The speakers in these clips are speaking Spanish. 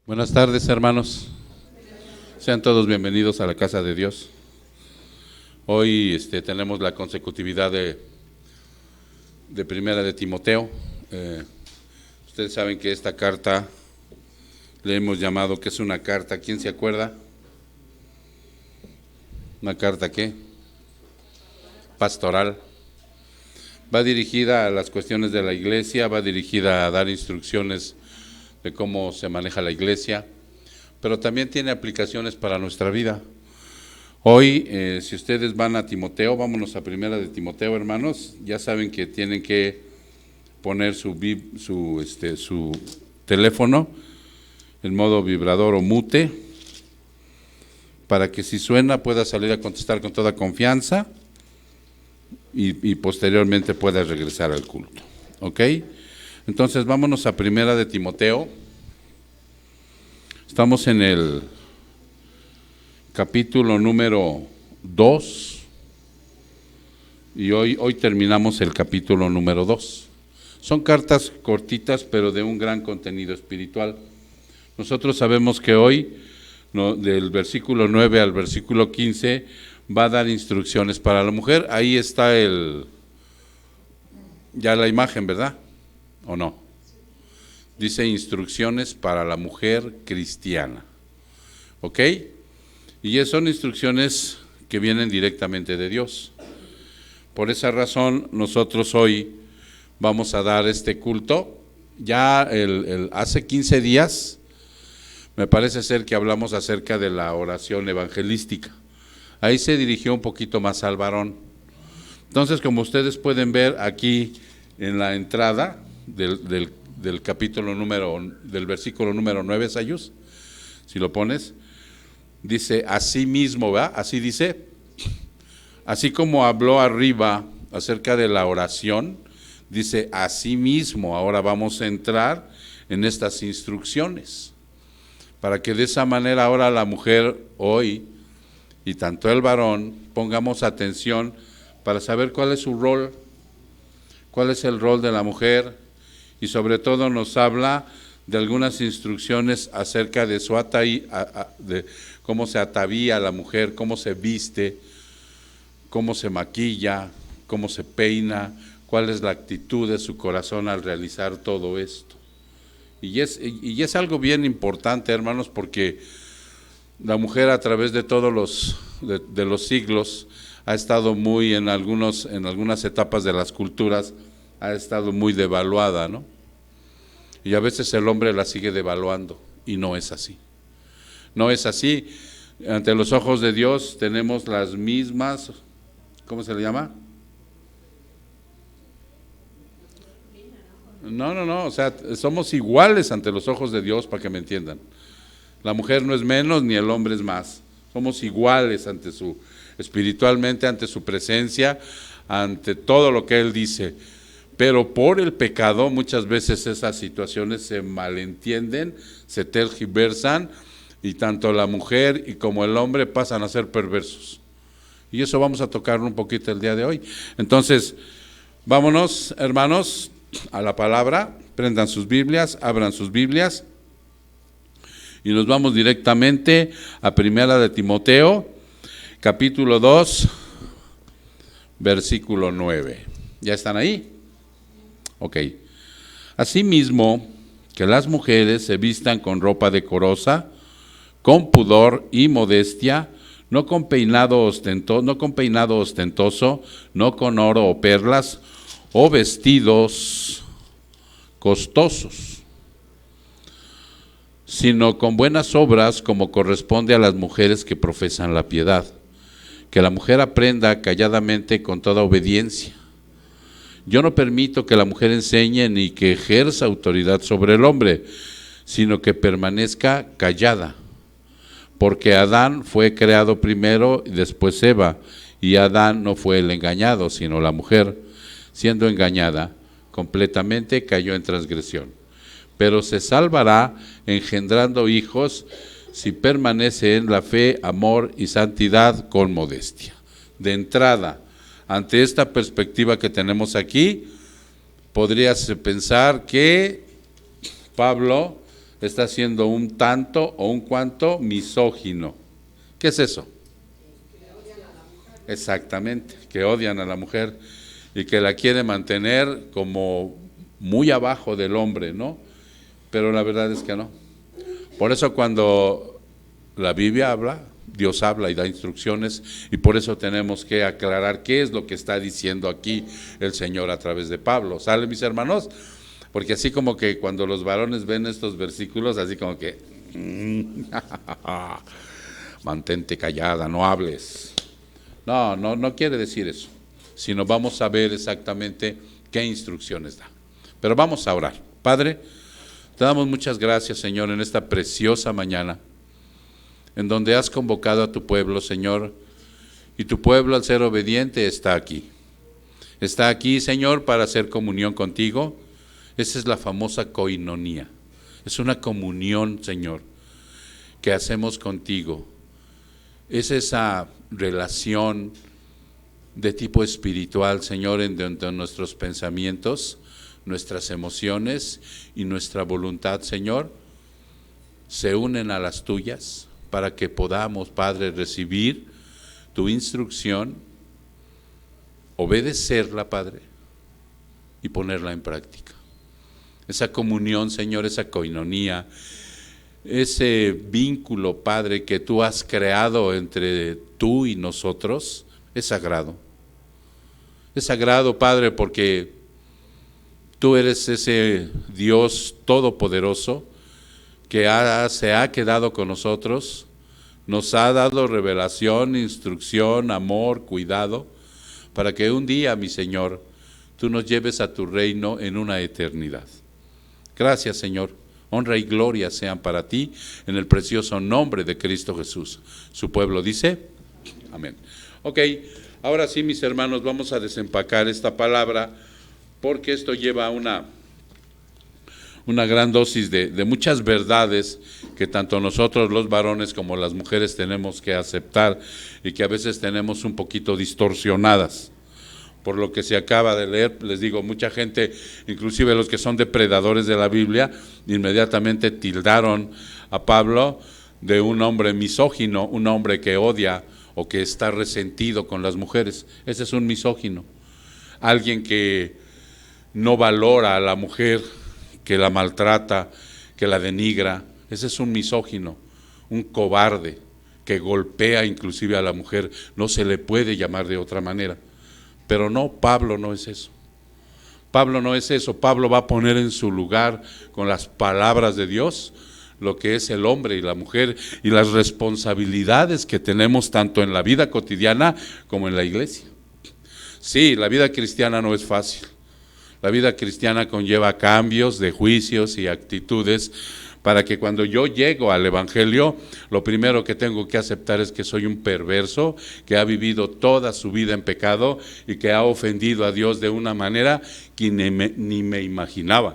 Buenas tardes, hermanos. Sean todos bienvenidos a la casa de Dios. Hoy tenemos la consecutividad de Primera de Timoteo. Ustedes saben que esta carta le hemos llamado que es una carta. ¿Quién se acuerda? ¿Una carta qué? Pastoral. Va dirigida a las cuestiones de la iglesia, va dirigida a dar instrucciones de cómo se maneja la iglesia, pero también tiene aplicaciones para nuestra vida. Hoy, si ustedes van a Timoteo, vámonos a Primera de Timoteo, hermanos. Ya saben que tienen que poner su teléfono en modo vibrador o mute, para que si suena pueda salir a contestar con toda confianza y posteriormente pueda regresar al culto. ¿Ok? Entonces vámonos a Primera de Timoteo. Estamos en el capítulo número 2 y hoy terminamos el capítulo número 2. Son cartas cortitas pero de un gran contenido espiritual. Nosotros sabemos que hoy, del versículo 9 al versículo 15, va a dar instrucciones para la mujer. Ahí está ya la imagen, ¿verdad? ¿O no? Dice instrucciones para la mujer cristiana. ¿Ok? Y son instrucciones que vienen directamente de Dios. Por esa razón, nosotros hoy vamos a dar este culto. Ya hace 15 días, me parece ser que hablamos acerca de la oración evangelística. Ahí se dirigió un poquito más al varón. Entonces, como ustedes pueden ver aquí en la entrada del capítulo del versículo número 9, Sayus, si lo pones, dice así mismo, ¿verdad? Así dice, así como habló arriba acerca de la oración, dice así mismo. Ahora vamos a entrar en estas instrucciones, para que de esa manera ahora la mujer hoy y tanto el varón pongamos atención para saber cuál es su rol, cuál es el rol de la mujer, y sobre todo nos habla de algunas instrucciones acerca de su de cómo se atavía la mujer, cómo se viste, cómo se maquilla, cómo se peina, cuál es la actitud de su corazón al realizar todo esto. Y es algo bien importante, hermanos, porque la mujer a través de todos los siglos ha estado muy en algunas etapas de las culturas, ha estado muy devaluada, ¿no? Y a veces el hombre la sigue devaluando, y no es así. No es así. Ante los ojos de Dios tenemos las mismas, ¿cómo se le llama? No, o sea, somos iguales ante los ojos de Dios, para que me entiendan. La mujer no es menos ni el hombre es más. Somos iguales espiritualmente, ante su presencia, ante todo lo que Él dice. Pero por el pecado muchas veces esas situaciones se malentienden, se tergiversan, y tanto la mujer y como el hombre pasan a ser perversos. Y eso vamos a tocar un poquito el día de hoy. Entonces, vámonos, hermanos, a la palabra. Prendan sus Biblias, abran sus Biblias, y nos vamos directamente a Primera de Timoteo, capítulo 2, versículo 9. ¿Ya están ahí? Ok. Asimismo, que las mujeres se vistan con ropa decorosa, con pudor y modestia, no con peinado ostentoso, no con oro o perlas, o vestidos costosos, sino con buenas obras, como corresponde a las mujeres que profesan la piedad. Que la mujer aprenda calladamente con toda obediencia. Yo no permito que la mujer enseñe ni que ejerza autoridad sobre el hombre, sino que permanezca callada. Porque Adán fue creado primero y después Eva, y Adán no fue el engañado, sino la mujer, siendo engañada, completamente cayó en transgresión. Pero se salvará engendrando hijos si permanece en la fe, amor y santidad con modestia. De entrada, ante esta perspectiva que tenemos aquí, podrías pensar que Pablo está siendo un tanto o un cuanto misógino. ¿Qué es eso? Exactamente, que odian a la mujer y que la quiere mantener como muy abajo del hombre, ¿no? Pero la verdad es que no. Por eso cuando la Biblia habla, Dios habla y da instrucciones, y por eso tenemos que aclarar qué es lo que está diciendo aquí el Señor a través de Pablo. ¿Sale, mis hermanos? Porque así como que cuando los varones ven estos versículos, así como que mantente callada, no hables. No quiere decir eso, sino vamos a ver exactamente qué instrucciones da. Pero vamos a orar. Padre, te damos muchas gracias, Señor, en esta preciosa mañana, en donde has convocado a tu pueblo, Señor, y tu pueblo, al ser obediente, está aquí. Está aquí, Señor, para hacer comunión contigo. Esa es la famosa koinonía. Es una comunión, Señor, que hacemos contigo. Es esa relación de tipo espiritual, Señor, en donde nuestros pensamientos, nuestras emociones y nuestra voluntad, Señor, se unen a las tuyas para que podamos, Padre, recibir tu instrucción, obedecerla, Padre, y ponerla en práctica. Esa comunión, Señor, esa koinonía, ese vínculo, Padre, que tú has creado entre tú y nosotros, es sagrado. Es sagrado, Padre, porque tú eres ese Dios todopoderoso que se ha quedado con nosotros, nos ha dado revelación, instrucción, amor, cuidado, para que un día, mi Señor, tú nos lleves a tu reino en una eternidad. Gracias, Señor. Honra y gloria sean para ti, en el precioso nombre de Cristo Jesús. Su pueblo dice, amén. Ok, ahora sí, mis hermanos, vamos a desempacar esta palabra, porque esto lleva una gran dosis de muchas verdades que tanto nosotros los varones como las mujeres tenemos que aceptar y que a veces tenemos un poquito distorsionadas. Por lo que se acaba de leer, les digo, mucha gente, inclusive los que son depredadores de la Biblia, inmediatamente tildaron a Pablo de un hombre misógino, un hombre que odia o que está resentido con las mujeres. Ese es un misógino. Alguien que no valora a la mujer, que la maltrata, que la denigra. Ese es un misógino, un cobarde que golpea inclusive a la mujer. No se le puede llamar de otra manera. Pero no, Pablo no es eso. Pablo no es eso. Pablo va a poner en su lugar con las palabras de Dios lo que es el hombre y la mujer y las responsabilidades que tenemos tanto en la vida cotidiana como en la iglesia. Sí, la vida cristiana no es fácil. La vida cristiana conlleva cambios de juicios y actitudes para que cuando yo llego al Evangelio, lo primero que tengo que aceptar es que soy un perverso, que ha vivido toda su vida en pecado y que ha ofendido a Dios de una manera que ni me imaginaba.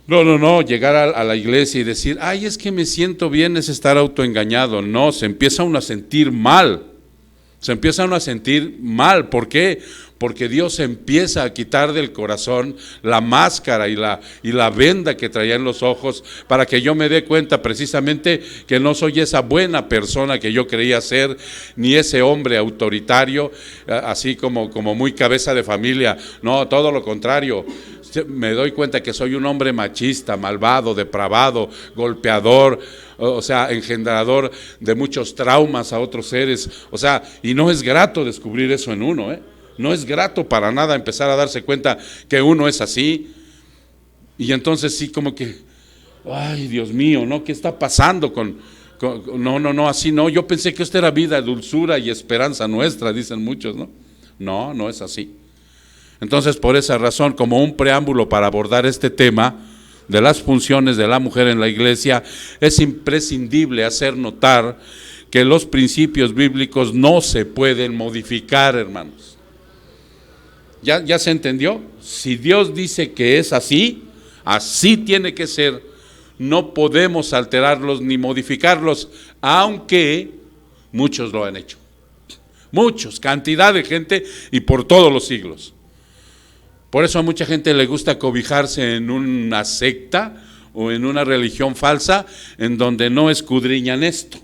No, llegar a la iglesia y decir, ay, es que me siento bien, es estar autoengañado. No, se empieza uno a sentir mal. Se empieza uno a sentir mal. ¿Por qué? Porque Dios empieza a quitar del corazón la máscara y la venda que traía en los ojos para que yo me dé cuenta precisamente que no soy esa buena persona que yo creía ser, ni ese hombre autoritario, así como muy cabeza de familia. No, todo lo contrario. Me doy cuenta que soy un hombre machista, malvado, depravado, golpeador, o sea, engendrador de muchos traumas a otros seres. O sea, y no es grato descubrir eso en uno, ¿eh? No es grato para nada empezar a darse cuenta que uno es así. Y entonces sí como que, ay, Dios mío, ¿no? ¿Qué está pasando no, así no. Yo pensé que esto era vida, dulzura y esperanza nuestra, dicen muchos, ¿no? No es así. Entonces, por esa razón, como un preámbulo para abordar este tema de las funciones de la mujer en la iglesia, es imprescindible hacer notar que los principios bíblicos no se pueden modificar, hermanos. ¿Ya se entendió? Si Dios dice que es así, así tiene que ser. No podemos alterarlos ni modificarlos, aunque muchos lo han hecho. Muchos, cantidad de gente y por todos los siglos. Por eso a mucha gente le gusta cobijarse en una secta o en una religión falsa en donde no escudriñan esto,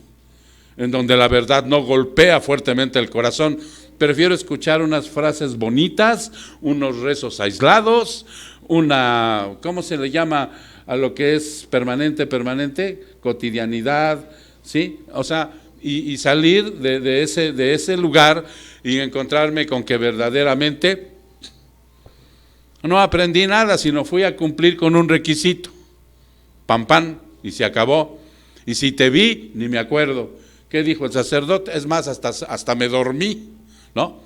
en donde la verdad no golpea fuertemente el corazón. Prefiero escuchar unas frases bonitas, unos rezos aislados, ¿cómo se le llama a lo que es permanente? Cotidianidad, ¿sí? O sea, y salir de ese lugar y encontrarme con que verdaderamente no aprendí nada, sino fui a cumplir con un requisito. Pam, y se acabó. Y si te vi, ni me acuerdo. ¿Qué dijo el sacerdote? Es más, hasta me dormí, ¿no?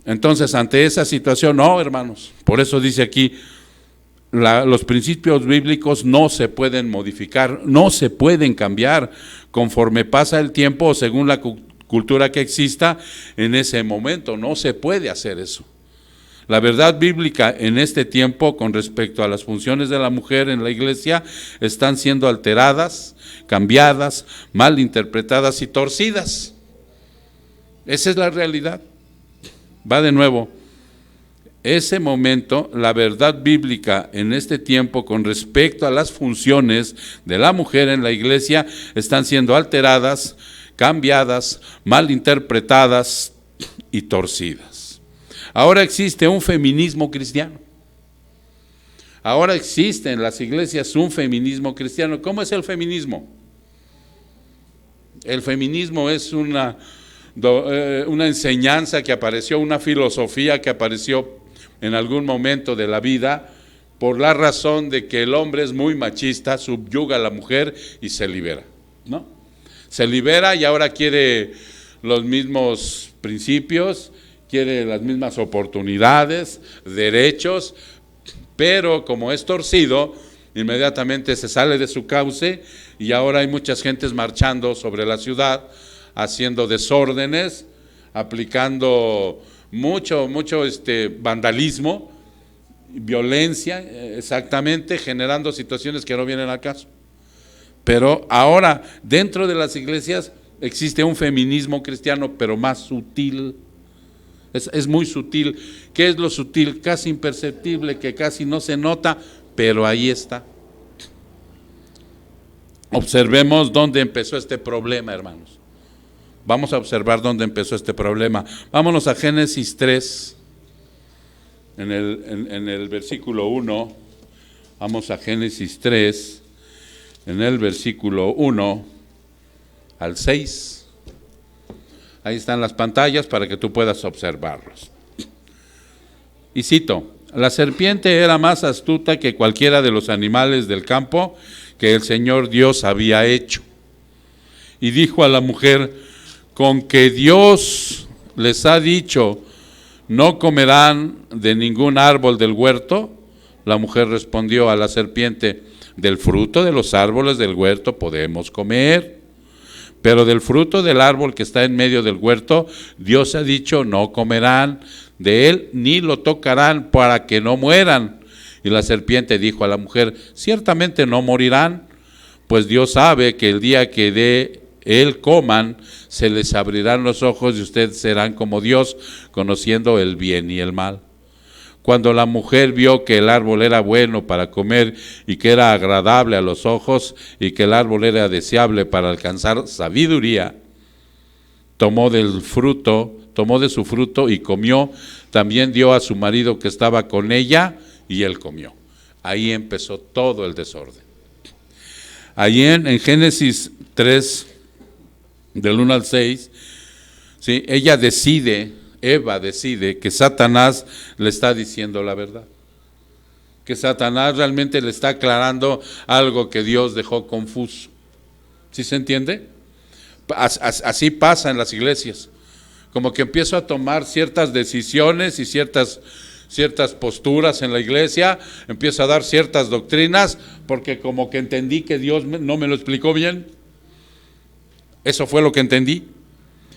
Entonces, ante esa situación, no, hermanos, por eso dice aquí, los principios bíblicos no se pueden modificar, no se pueden cambiar conforme pasa el tiempo o según la cultura que exista en ese momento. No se puede hacer eso. La verdad bíblica en este tiempo con respecto a las funciones de la mujer en la iglesia están siendo alteradas, cambiadas, mal interpretadas y torcidas. Esa es la realidad. Va de nuevo. Ese momento, la verdad bíblica en este tiempo con respecto a las funciones de la mujer en la iglesia están siendo alteradas, cambiadas, mal interpretadas y torcidas. Ahora existe un feminismo cristiano. Ahora existe en las iglesias un feminismo cristiano. ¿Cómo es el feminismo? El feminismo es una enseñanza que apareció, una filosofía que apareció en algún momento de la vida por la razón de que el hombre es muy machista, subyuga a la mujer y se libera, ¿no? Se libera y ahora quiere los mismos principios, quiere las mismas oportunidades, derechos, pero como es torcido, inmediatamente se sale de su cauce y ahora hay muchas gentes marchando sobre la ciudad, haciendo desórdenes, aplicando mucho vandalismo, violencia, exactamente, generando situaciones que no vienen al caso. Pero ahora, dentro de las iglesias existe un feminismo cristiano, pero más sutil. Es muy sutil. ¿Qué es lo sutil? Casi imperceptible, que casi no se nota, pero ahí está. Observemos dónde empezó este problema, hermanos. Vamos a observar dónde empezó este problema. Vámonos a Génesis 3, en el versículo 1. Vamos a Génesis 3, en el versículo 1 al 6. Ahí están las pantallas para que tú puedas observarlos. Y cito: la serpiente era más astuta que cualquiera de los animales del campo que el Señor Dios había hecho. Y dijo a la mujer: con que Dios les ha dicho, no comerán de ningún árbol del huerto. La mujer respondió a la serpiente: del fruto de los árboles del huerto podemos comer, pero del fruto del árbol que está en medio del huerto, Dios ha dicho, no comerán de él, ni lo tocarán para que no mueran. Y la serpiente dijo a la mujer: ciertamente no morirán, pues Dios sabe que el día que de él coman, se les abrirán los ojos y ustedes serán como Dios, conociendo el bien y el mal. Cuando la mujer vio que el árbol era bueno para comer y que era agradable a los ojos y que el árbol era deseable para alcanzar sabiduría, tomó de su fruto y comió. También dio a su marido que estaba con ella y él comió. Ahí empezó todo el desorden. Ahí en Génesis 3, del 1 al 6, ¿sí? Eva decide que Satanás le está diciendo la verdad, que Satanás realmente le está aclarando algo que Dios dejó confuso. ¿Sí se entiende? Así pasa en las iglesias, como que empiezo a tomar ciertas decisiones y ciertas posturas en la iglesia, empiezo a dar ciertas doctrinas, porque como que entendí que Dios no me lo explicó bien. Eso fue lo que entendí.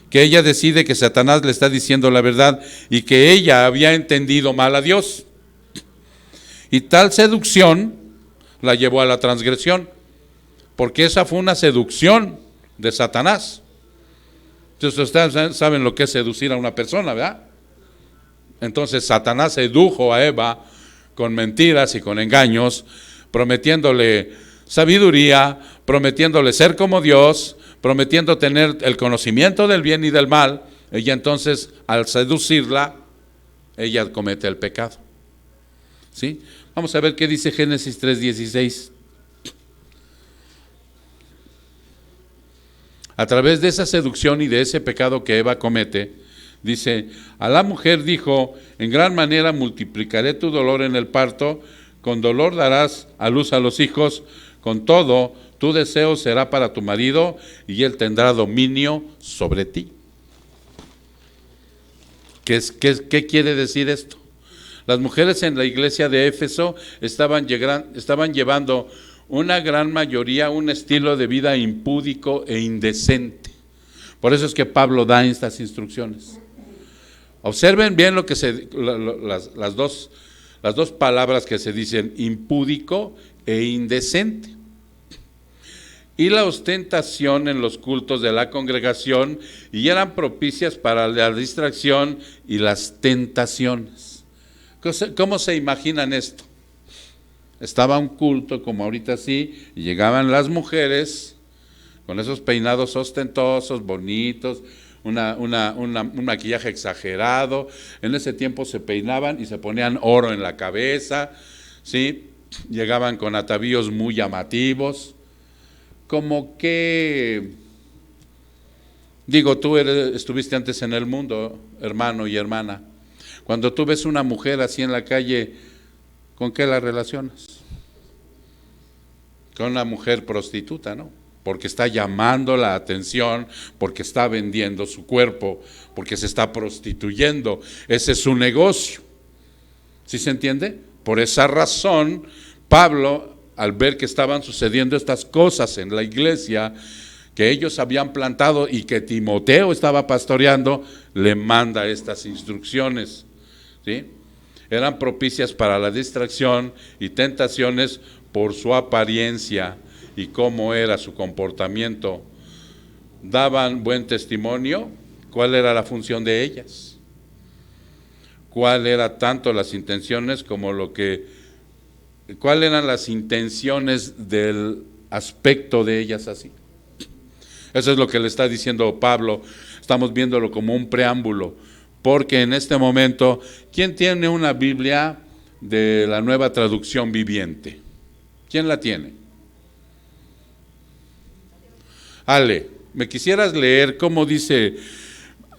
Que ella decide que Satanás le está diciendo la verdad y que ella había entendido mal a Dios. Y tal seducción la llevó a la transgresión, porque esa fue una seducción de Satanás. Entonces ustedes saben lo que es seducir a una persona, ¿verdad? Entonces Satanás sedujo a Eva con mentiras y con engaños prometiéndole sabiduría, prometiéndole ser como Dios, prometiendo tener el conocimiento del bien y del mal. Ella entonces, al seducirla, ella comete el pecado. ¿Sí? Vamos a ver qué dice Génesis 3:16. A través de esa seducción y de ese pecado que Eva comete, dice, a la mujer dijo, en gran manera multiplicaré tu dolor en el parto, con dolor darás a luz a los hijos, con todo tu deseo será para tu marido y él tendrá dominio sobre ti. ¿Qué quiere decir esto? Las mujeres en la iglesia de Éfeso estaban llevando una gran mayoría un estilo de vida impúdico e indecente. Por eso es que Pablo da estas instrucciones. Observen bien lo que las dos palabras que se dicen, impúdico e indecente. Y la ostentación en los cultos de la congregación, y eran propicias para la distracción y las tentaciones. ¿Cómo se imaginan esto? Estaba un culto como ahorita así, y llegaban las mujeres con esos peinados ostentosos, bonitos, un maquillaje exagerado. En ese tiempo se peinaban y se ponían oro en la cabeza, ¿sí? Llegaban con atavíos muy llamativos, como que, digo, tú estuviste antes en el mundo, hermano y hermana. Cuando tú ves una mujer así en la calle, ¿con qué la relacionas? Con una mujer prostituta, ¿no? Porque está llamando la atención, porque está vendiendo su cuerpo, porque se está prostituyendo. Ese es su negocio. ¿Sí se entiende? Por esa razón, Pablo, al ver que estaban sucediendo estas cosas en la iglesia, que ellos habían plantado y que Timoteo estaba pastoreando, le manda estas instrucciones, ¿sí? Eran propicias para la distracción y tentaciones por su apariencia y cómo era su comportamiento. ¿Daban buen testimonio? ¿Cuál era la función de ellas? ¿Cuál era tanto las intenciones como cuáles eran las intenciones del aspecto de ellas así? Eso es lo que le está diciendo Pablo. Estamos viéndolo como un preámbulo, porque en este momento, ¿quién tiene una Biblia de la Nueva Traducción Viviente? ¿Quién la tiene? Ale, ¿me quisieras leer cómo dice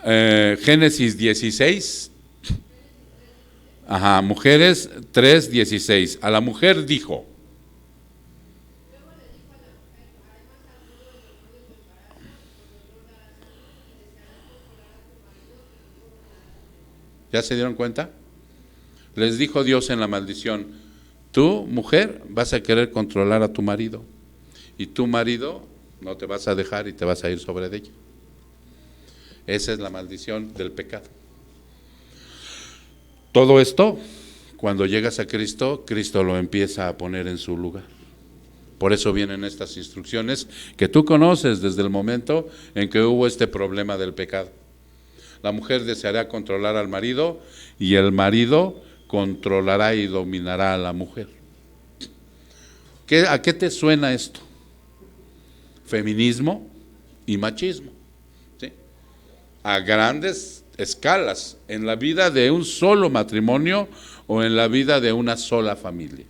Génesis 16? Ajá, Mujeres 3:16. A la mujer dijo. ¿Ya se dieron cuenta? Les dijo Dios en la maldición, tú, mujer, vas a querer controlar a tu marido, y tu marido no te vas a dejar y te vas a ir sobre de ella. Esa es la maldición del pecado. Todo esto, cuando llegas a Cristo, Cristo lo empieza a poner en su lugar. Por eso vienen estas instrucciones que tú conoces desde el momento en que hubo este problema del pecado. La mujer deseará controlar al marido y el marido controlará y dominará a la mujer. ¿A qué te suena esto? Feminismo y machismo, ¿sí? A grandes escalas, en la vida de un solo matrimonio o en la vida de una sola familia.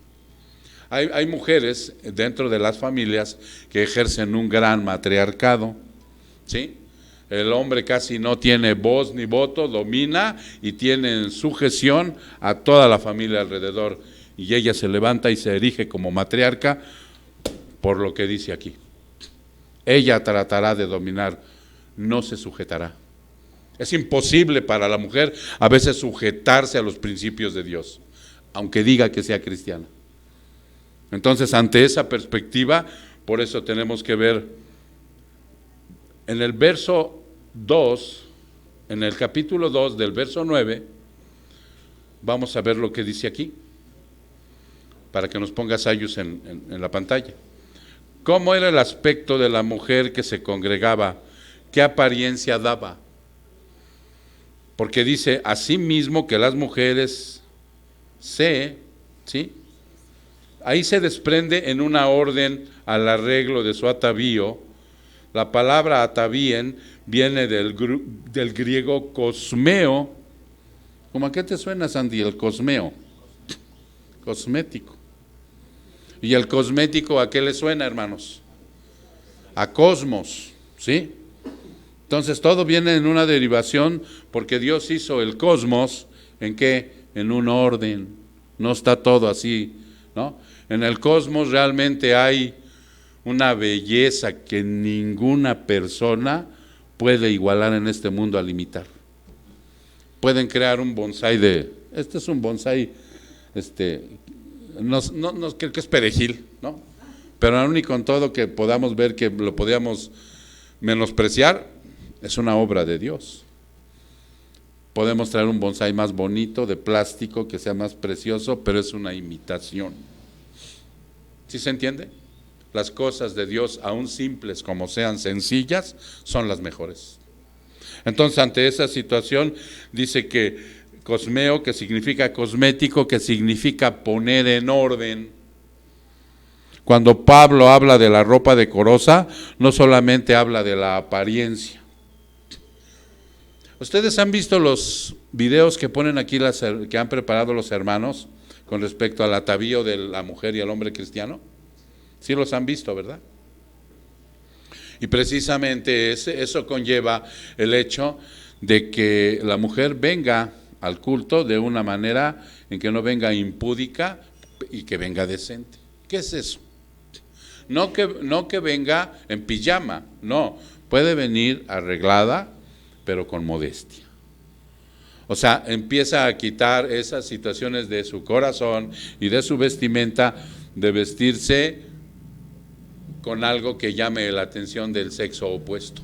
Hay mujeres dentro de las familias que ejercen un gran matriarcado, ¿sí? El hombre casi no tiene voz ni voto, domina y tiene en sujeción a toda la familia alrededor. Y ella se levanta y se erige como matriarca por lo que dice aquí. Ella tratará de dominar, no se sujetará. Es imposible para la mujer a veces sujetarse a los principios de Dios, aunque diga que sea cristiana. Entonces, ante esa perspectiva, por eso tenemos que ver en el verso 2, en el capítulo 2 del verso 9, vamos a ver lo que dice aquí, para que nos pongas ayos en la pantalla. ¿Cómo era el aspecto de la mujer que se congregaba? ¿Qué apariencia daba? Porque dice, asimismo que las mujeres ¿sí? Ahí se desprende en una orden al arreglo de su atavío. La palabra atavíen viene del griego cosmeo. ¿Cómo a qué te suena, Sandy, el cosmeo? Cosmético. ¿Y el cosmético a qué le suena, hermanos? A cosmos, ¿sí? Entonces todo viene en una derivación porque Dios hizo el cosmos, ¿en qué? En un orden. No está todo así, ¿no? En el cosmos realmente hay una belleza que ninguna persona puede igualar en este mundo al imitar. Pueden crear un bonsái este es un bonsái, no creo que es perejil, ¿no? Pero aún y con todo que podamos ver que lo podíamos menospreciar, es una obra de Dios. Podemos traer un bonsái más bonito, de plástico, que sea más precioso, pero es una imitación. ¿Sí se entiende? Las cosas de Dios, aún simples como sean sencillas, son las mejores. Entonces, ante esa situación, dice que cosmeo, que significa cosmético, que significa poner en orden. Cuando Pablo habla de la ropa decorosa, no solamente habla de la apariencia. ¿Ustedes han visto los videos que ponen aquí, que han preparado los hermanos con respecto al atavío de la mujer y al hombre cristiano? Sí los han visto, ¿verdad? Y precisamente eso conlleva el hecho de que la mujer venga al culto de una manera en que no venga impúdica y que venga decente. ¿Qué es eso? No que venga en pijama, no, puede venir arreglada, pero con modestia. O sea, empieza a quitar esas situaciones de su corazón y de su vestimenta, de vestirse con algo que llame la atención del sexo opuesto.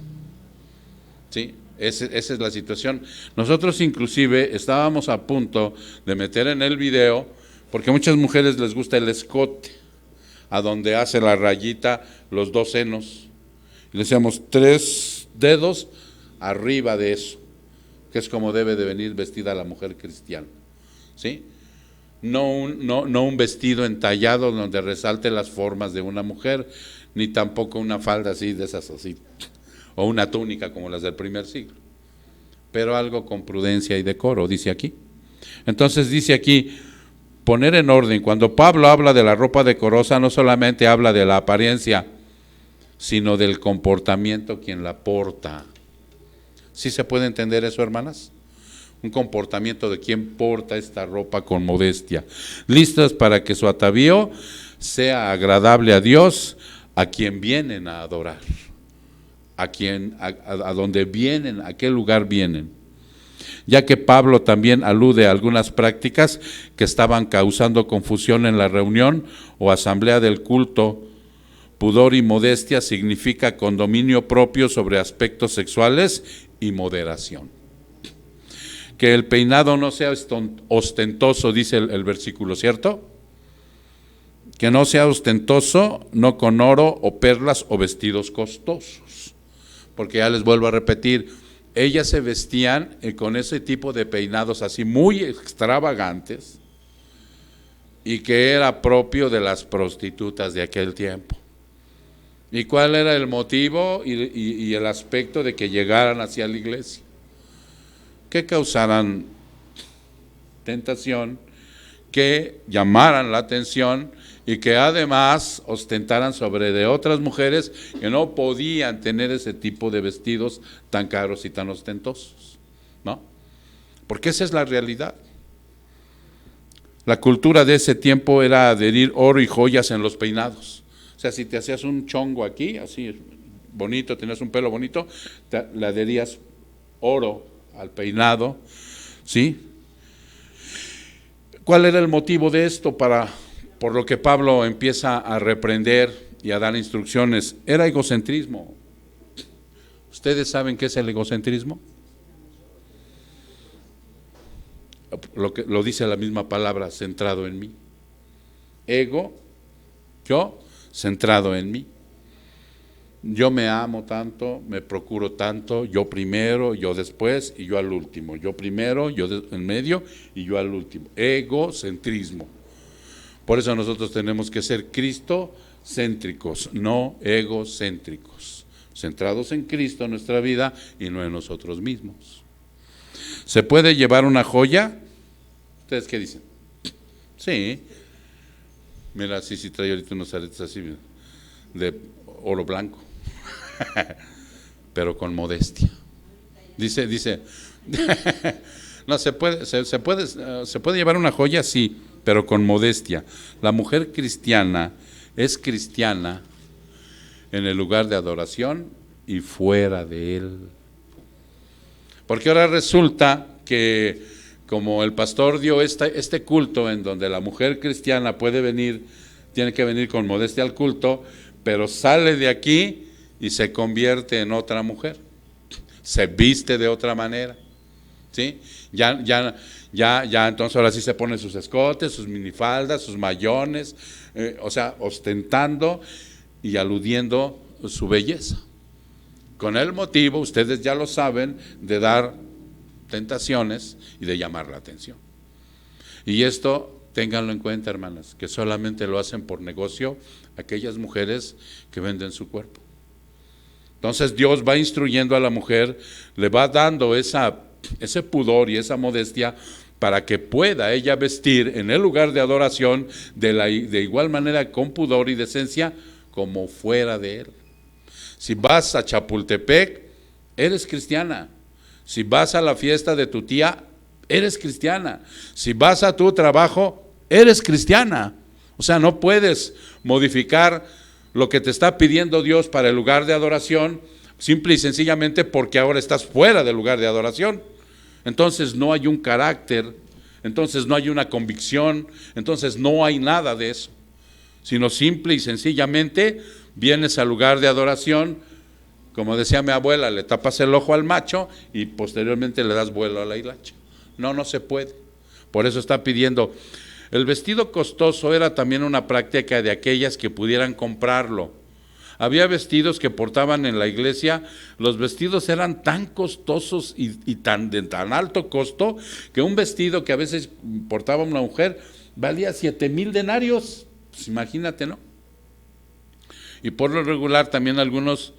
¿Sí? Esa es la situación. Nosotros inclusive estábamos a punto de meter en el video, porque a muchas mujeres les gusta el escote, a donde hace la rayita los 2 senos. Y le decíamos 3 dedos arriba de eso, que es como debe de venir vestida la mujer cristiana, ¿sí? No un vestido entallado donde resalte las formas de una mujer, ni tampoco una falda así, de esas así, o una túnica como las del primer siglo, pero algo con prudencia y decoro, dice aquí. Entonces dice aquí, poner en orden. Cuando Pablo habla de la ropa decorosa, no solamente habla de la apariencia, sino del comportamiento quien la porta. ¿Sí se puede entender eso, hermanas? Un comportamiento de quien porta esta ropa con modestia, listas para que su atavío sea agradable a Dios, a quien vienen a adorar, a donde vienen, a qué lugar vienen. Ya que Pablo también alude a algunas prácticas que estaban causando confusión en la reunión o asamblea del culto. Pudor y modestia significa con dominio propio sobre aspectos sexuales y moderación. Que el peinado no sea ostentoso, dice el versículo, ¿cierto? Que no sea ostentoso, no con oro o perlas o vestidos costosos. Porque ya les vuelvo a repetir, ellas se vestían con ese tipo de peinados así muy extravagantes y que era propio de las prostitutas de aquel tiempo. ¿Y cuál era el motivo y el aspecto de que llegaran hacia la iglesia? Que causaran tentación, que llamaran la atención y que además ostentaran sobre de otras mujeres que no podían tener ese tipo de vestidos tan caros y tan ostentosos, ¿no? Porque esa es la realidad. La cultura de ese tiempo era adherir oro y joyas en los peinados. O sea, si te hacías un chongo aquí, así bonito, tenías un pelo bonito, le adherías oro al peinado, ¿sí? ¿Cuál era el motivo de esto? Por lo que Pablo empieza a reprender y a dar instrucciones. Era egocentrismo. ¿Ustedes saben qué es el egocentrismo? Lo dice la misma palabra, centrado en mí. Ego, yo, centrado en mí. Yo me amo tanto, me procuro tanto, yo primero, yo después y yo al último. Yo primero, yo en medio y yo al último. Egocentrismo. Por eso nosotros tenemos que ser cristocéntricos, no egocéntricos, centrados en Cristo en nuestra vida y no en nosotros mismos. ¿Se puede llevar una joya? ¿Ustedes qué dicen? Sí. Mira, sí trae ahorita unos aretes así de oro blanco, pero con modestia. Dice, no, se puede llevar una joya, sí, pero con modestia. La mujer cristiana es cristiana en el lugar de adoración y fuera de él. Porque ahora resulta que como el pastor dio este culto en donde la mujer cristiana puede venir, tiene que venir con modestia al culto, pero sale de aquí y se convierte en otra mujer, se viste de otra manera, ¿sí? Ya, entonces ahora sí se pone sus escotes, sus minifaldas, sus mayones, o sea, ostentando y aludiendo su belleza, con el motivo, ustedes ya lo saben, de dar tentaciones y de llamar la atención. Y esto, ténganlo en cuenta, hermanas, que solamente lo hacen por negocio aquellas mujeres que venden su cuerpo. Entonces Dios va instruyendo a la mujer, le va dando ese pudor y esa modestia para que pueda ella vestir en el lugar de adoración de igual manera con pudor y decencia como fuera de él. Si vas a Chapultepec, eres cristiana. Si vas a la fiesta de tu tía, eres cristiana. Si vas a tu trabajo, eres cristiana. O sea, no puedes modificar lo que te está pidiendo Dios para el lugar de adoración, simple y sencillamente porque ahora estás fuera del lugar de adoración. Entonces no hay un carácter, entonces no hay una convicción, entonces no hay nada de eso, sino simple y sencillamente vienes al lugar de adoración, como decía mi abuela, le tapas el ojo al macho y posteriormente le das vuelo a la hilacha. No se puede. Por eso está pidiendo. El vestido costoso era también una práctica de aquellas que pudieran comprarlo. Había vestidos que portaban en la iglesia, los vestidos eran tan costosos y de tan alto costo, que un vestido que a veces portaba una mujer valía 7,000 denarios. Pues imagínate, ¿no? Y por lo regular también algunos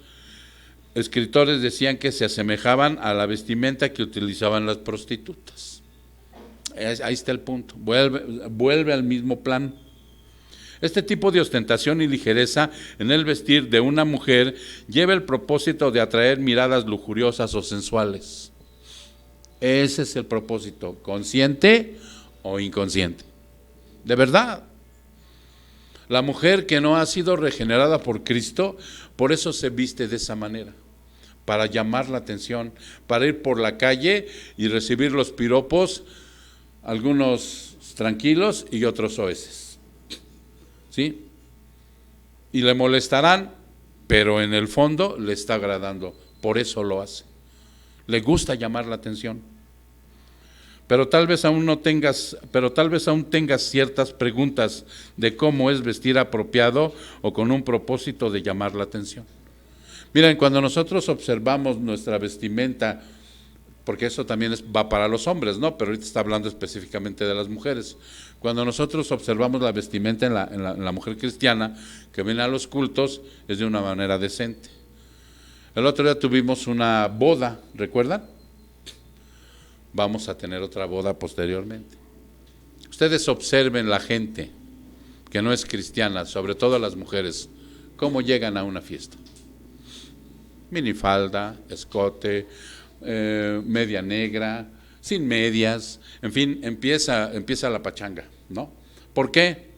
escritores decían que se asemejaban a la vestimenta que utilizaban las prostitutas. Ahí está el punto, vuelve al mismo plan. Este tipo de ostentación y ligereza en el vestir de una mujer lleva el propósito de atraer miradas lujuriosas o sensuales. Ese es el propósito, consciente o inconsciente. De verdad. La mujer que no ha sido regenerada por Cristo, por eso se viste de esa manera, para llamar la atención, para ir por la calle y recibir los piropos, algunos tranquilos y otros soeces, ¿sí? Y le molestarán, pero en el fondo le está agradando, por eso lo hace. Le gusta llamar la atención. Pero tal vez aún tengas ciertas preguntas de cómo es vestir apropiado o con un propósito de llamar la atención. Miren, cuando nosotros observamos nuestra vestimenta, porque eso también va para los hombres, ¿no? Pero ahorita está hablando específicamente de las mujeres. Cuando nosotros observamos la vestimenta en la mujer cristiana que viene a los cultos, es de una manera decente. El otro día tuvimos una boda, ¿recuerdan? Vamos a tener otra boda posteriormente. Ustedes observen la gente que no es cristiana, sobre todo las mujeres, cómo llegan a una fiesta. Minifalda, escote, media negra, sin medias, en fin, empieza la pachanga, ¿no? ¿Por qué?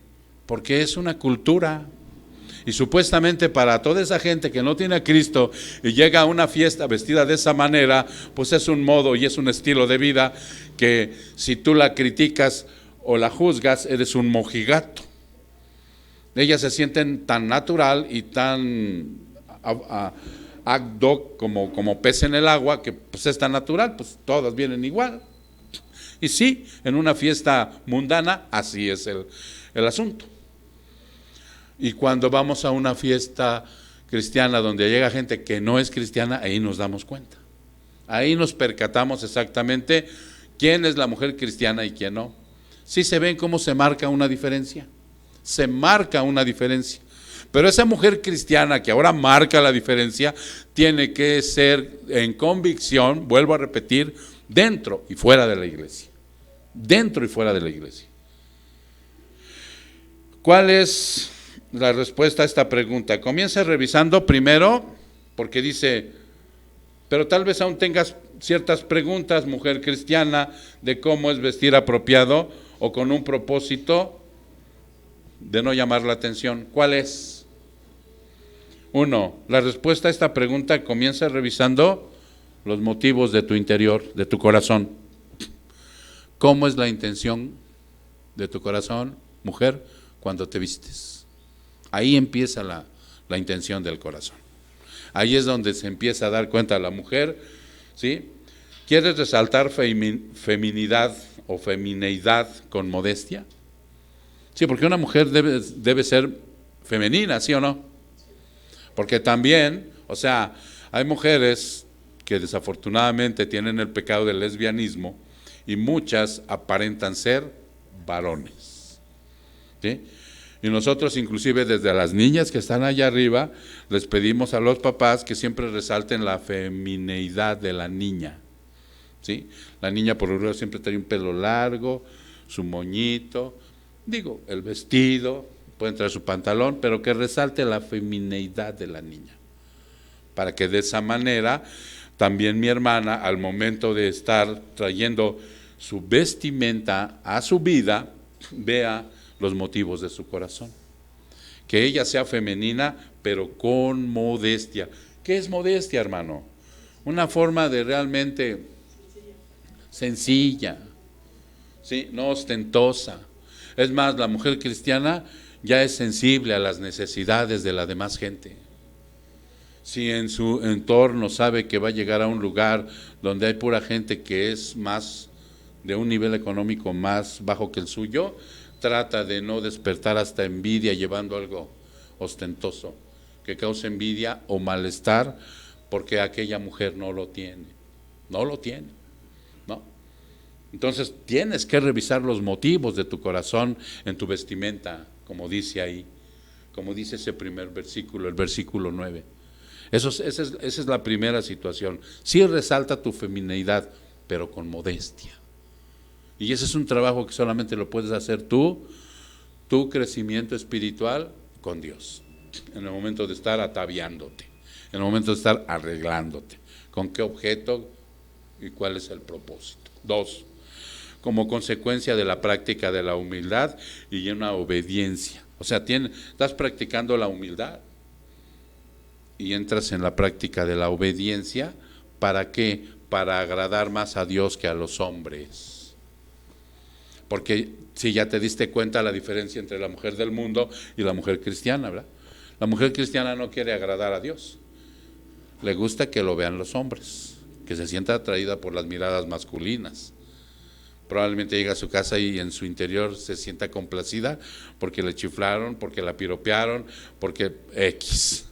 Porque es una cultura. Y supuestamente para toda esa gente que no tiene a Cristo y llega a una fiesta vestida de esa manera, pues es un modo y es un estilo de vida que si tú la criticas o la juzgas, eres un mojigato. Ellas se sienten tan natural y tan ad hoc como pez en el agua, que pues es tan natural, pues todas vienen igual. Y sí, en una fiesta mundana, así es el asunto. Y cuando vamos a una fiesta cristiana donde llega gente que no es cristiana, ahí nos damos cuenta. Ahí nos percatamos exactamente quién es la mujer cristiana y quién no. ¿Sí se ven cómo se marca una diferencia? se marca una diferencia. Pero esa mujer cristiana que ahora marca la diferencia, tiene que ser en convicción, vuelvo a repetir, dentro y fuera de la iglesia. Dentro y fuera de la iglesia. ¿Cuál es la respuesta a esta pregunta? Comienza revisando primero, porque dice, pero tal vez aún tengas ciertas preguntas, mujer cristiana, de cómo es vestir apropiado o con un propósito de no llamar la atención. ¿Cuál es? Uno, la respuesta a esta pregunta comienza revisando los motivos de tu interior, de tu corazón. ¿Cómo es la intención de tu corazón, mujer, cuando te vistes? Ahí empieza la intención del corazón. Ahí es donde se empieza a dar cuenta la mujer, ¿sí? ¿Quieres resaltar feminidad o femineidad con modestia? Sí, porque una mujer debe ser femenina, ¿sí o no? Porque también, o sea, hay mujeres que desafortunadamente tienen el pecado del lesbianismo y muchas aparentan ser varones, ¿sí? Y nosotros inclusive desde las niñas que están allá arriba, les pedimos a los papás que siempre resalten la femineidad de la niña, ¿sí? La niña por ejemplo siempre trae un pelo largo, su moñito, digo, el vestido, pueden traer su pantalón, pero que resalte la femineidad de la niña, para que de esa manera también mi hermana, al momento de estar trayendo su vestimenta a su vida, vea los motivos de su corazón. Que ella sea femenina, pero con modestia. ¿Qué es modestia, hermano? Una forma de realmente sencilla, ¿sí? No ostentosa. Es más, la mujer cristiana ya es sensible a las necesidades de la demás gente. Si en su entorno sabe que va a llegar a un lugar donde hay pura gente que es más de un nivel económico más bajo que el suyo, trata de no despertar hasta envidia llevando algo ostentoso que cause envidia o malestar porque aquella mujer no lo tiene, ¿no? Entonces tienes que revisar los motivos de tu corazón en tu vestimenta, como dice ahí, como dice ese primer versículo, el versículo 9. Esa es la primera situación. Sí resalta tu femineidad, pero con modestia. Y ese es un trabajo que solamente lo puedes hacer tú, tu crecimiento espiritual con Dios, en el momento de estar ataviándote, en el momento de estar arreglándote. ¿Con qué objeto y cuál es el propósito? 2, como consecuencia de la práctica de la humildad y una obediencia. O sea, estás practicando la humildad y entras en la práctica de la obediencia. ¿Para qué? Para agradar más a Dios que a los hombres. Porque si ya te diste cuenta la diferencia entre la mujer del mundo y la mujer cristiana, ¿verdad? La mujer cristiana no quiere agradar a Dios. Le gusta que lo vean los hombres, que se sienta atraída por las miradas masculinas. Probablemente llega a su casa y en su interior se sienta complacida porque le chiflaron, porque la piropearon, porque X.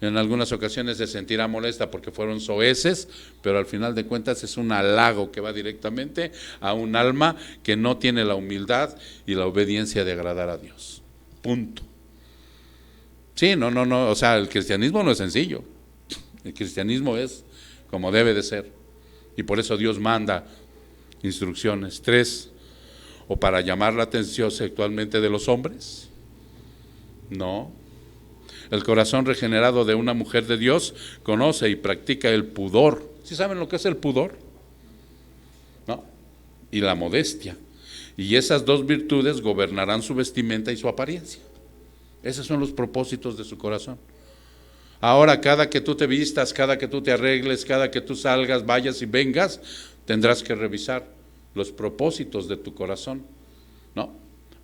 En algunas ocasiones se sentirá molesta porque fueron soeces, pero al final de cuentas es un halago que va directamente a un alma que no tiene la humildad y la obediencia de agradar a Dios. Punto. Sí, no, o sea, el cristianismo no es sencillo. El cristianismo es como debe de ser. Y por eso Dios manda instrucciones. 3, o para llamar la atención sexualmente de los hombres. No. El corazón regenerado de una mujer de Dios conoce y practica el pudor. ¿Sí saben lo que es el pudor? ¿No? Y la modestia. Y esas dos virtudes gobernarán su vestimenta y su apariencia. Esos son los propósitos de su corazón. Ahora, cada que tú te vistas, cada que tú te arregles, cada que tú salgas, vayas y vengas, tendrás que revisar los propósitos de tu corazón, ¿no?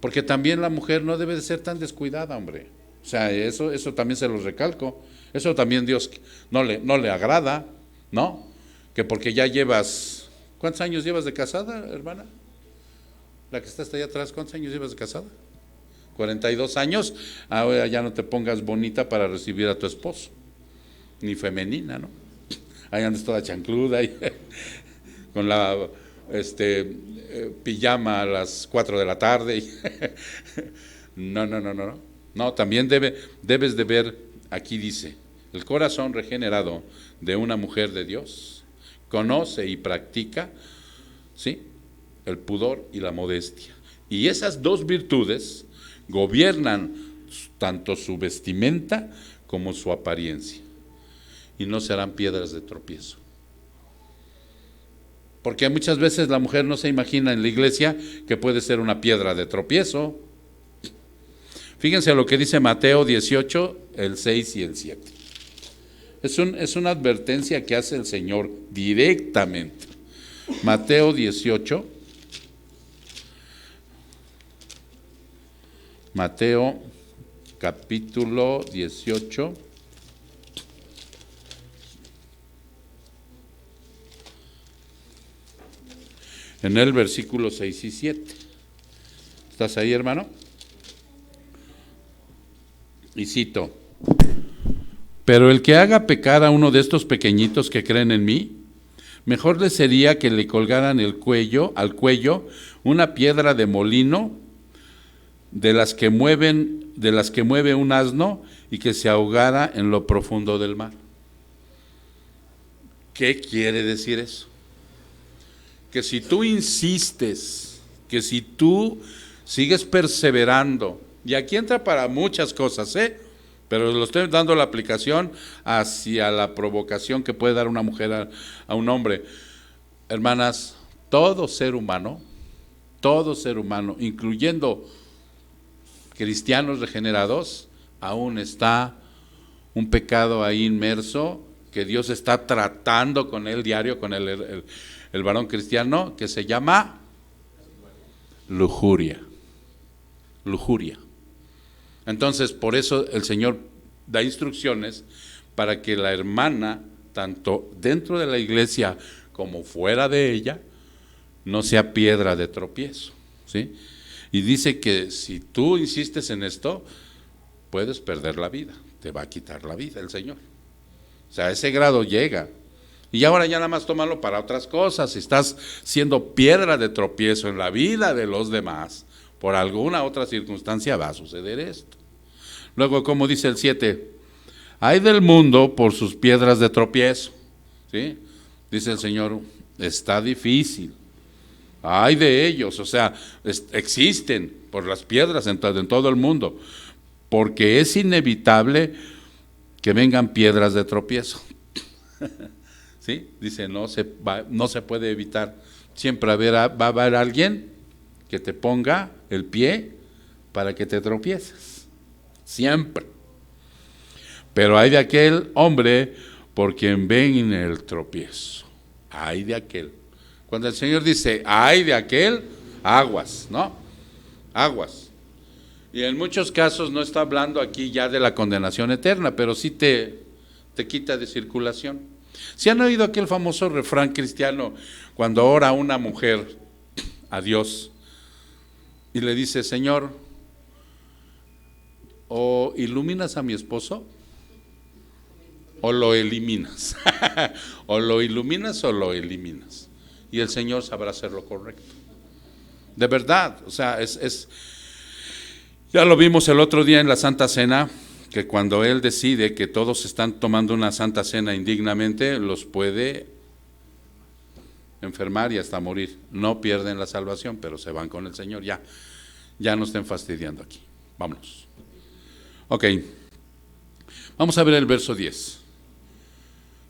Porque también la mujer no debe de ser tan descuidada, hombre. O sea, eso también se los recalco. Eso también Dios no le agrada, ¿no? Que porque ya llevas, ¿cuántos años llevas de casada, hermana? La que está hasta allá atrás, ¿cuántos años llevas de casada? 42 años, ahora ya no te pongas bonita para recibir a tu esposo, ni femenina, ¿no? Ahí andas toda chancluda y con la pijama a las 4 de la tarde. No, no, no, no, no. No, también debes de ver, aquí dice, el corazón regenerado de una mujer de Dios conoce y practica, ¿sí?, el pudor y la modestia. Y esas dos virtudes gobiernan tanto su vestimenta como su apariencia. Y no serán piedras de tropiezo. Porque muchas veces la mujer no se imagina en la iglesia que puede ser una piedra de tropiezo. Fíjense lo que dice Mateo 18, el 6 y el 7. Es una advertencia que hace el Señor directamente. Mateo 18. Mateo capítulo 18. En el versículo 6 y 7. ¿Estás ahí, hermano? Y cito: pero el que haga pecar a uno de estos pequeñitos que creen en mí, mejor le sería que le colgaran al cuello una piedra de molino de las que mueve un asno y que se ahogara en lo profundo del mar. ¿Qué quiere decir eso? Que si tú insistes, que si tú sigues perseverando, y aquí entra para muchas cosas, pero lo estoy dando la aplicación hacia la provocación que puede dar una mujer a un hombre. Hermanas, todo ser humano, incluyendo cristianos regenerados, aún está un pecado ahí inmerso que Dios está tratando con él diario, con el varón cristiano, que se llama lujuria. Lujuria. Entonces, por eso el Señor da instrucciones para que la hermana, tanto dentro de la iglesia como fuera de ella, no sea piedra de tropiezo, ¿sí? Y dice que si tú insistes en esto, puedes perder la vida, te va a quitar la vida el Señor. O sea, a ese grado llega. Y ahora ya nada más tómalo para otras cosas. Si estás siendo piedra de tropiezo en la vida de los demás, por alguna otra circunstancia va a suceder esto. Luego, como dice el 7, ay del mundo por sus piedras de tropiezo, ¿sí? Dice el Señor, está difícil. Ay de ellos, o sea, existen por las piedras en todo el mundo, porque es inevitable que vengan piedras de tropiezo. ¿Sí? Dice, no se puede evitar. Siempre va a haber alguien que te ponga el pie para que te tropieces. Siempre. Pero hay de aquel hombre por quien ven el tropiezo. Hay de aquel. Cuando el Señor dice, hay de aquel, aguas, ¿no? Aguas. Y en muchos casos no está hablando aquí ya de la condenación eterna, pero sí te quita de circulación. ¿Sí han oído aquel famoso refrán cristiano cuando ora una mujer a Dios y le dice, Señor, o iluminas a mi esposo o lo eliminas? O lo iluminas o lo eliminas. Y el Señor sabrá hacer lo correcto. De verdad, o sea, ya lo vimos el otro día en la Santa Cena, que cuando Él decide que todos están tomando una Santa Cena indignamente, los puede enfermar y hasta morir. No pierden la salvación, pero se van con el Señor. Ya no estén fastidiando aquí. Vámonos. Ok, vamos a ver el verso 10.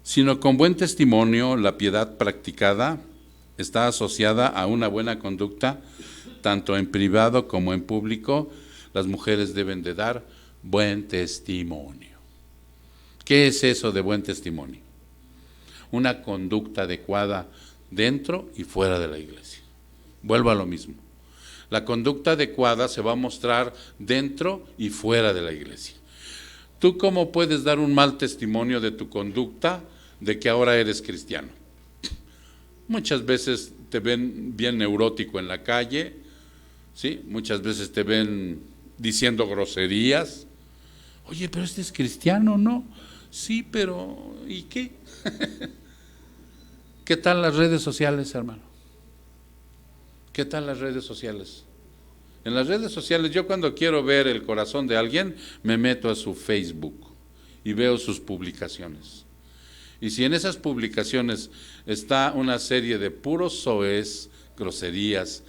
Sino con buen testimonio la piedad practicada está asociada a una buena conducta, tanto en privado como en público. Las mujeres deben de dar buen testimonio. ¿Qué es eso de buen testimonio? Una conducta adecuada dentro y fuera de la iglesia. Vuelvo a lo mismo. La conducta adecuada se va a mostrar dentro y fuera de la iglesia. ¿Tú cómo puedes dar un mal testimonio de tu conducta de que ahora eres cristiano? Muchas veces te ven bien neurótico en la calle, ¿sí? Muchas veces te ven diciendo groserías. Oye, pero este es cristiano, ¿no? Sí, pero ¿y qué? ¿Qué tal las redes sociales, hermano? ¿Qué tal las redes sociales? En las redes sociales, yo cuando quiero ver el corazón de alguien, me meto a su Facebook y veo sus publicaciones. Y si en esas publicaciones está una serie de puros soez, groserías,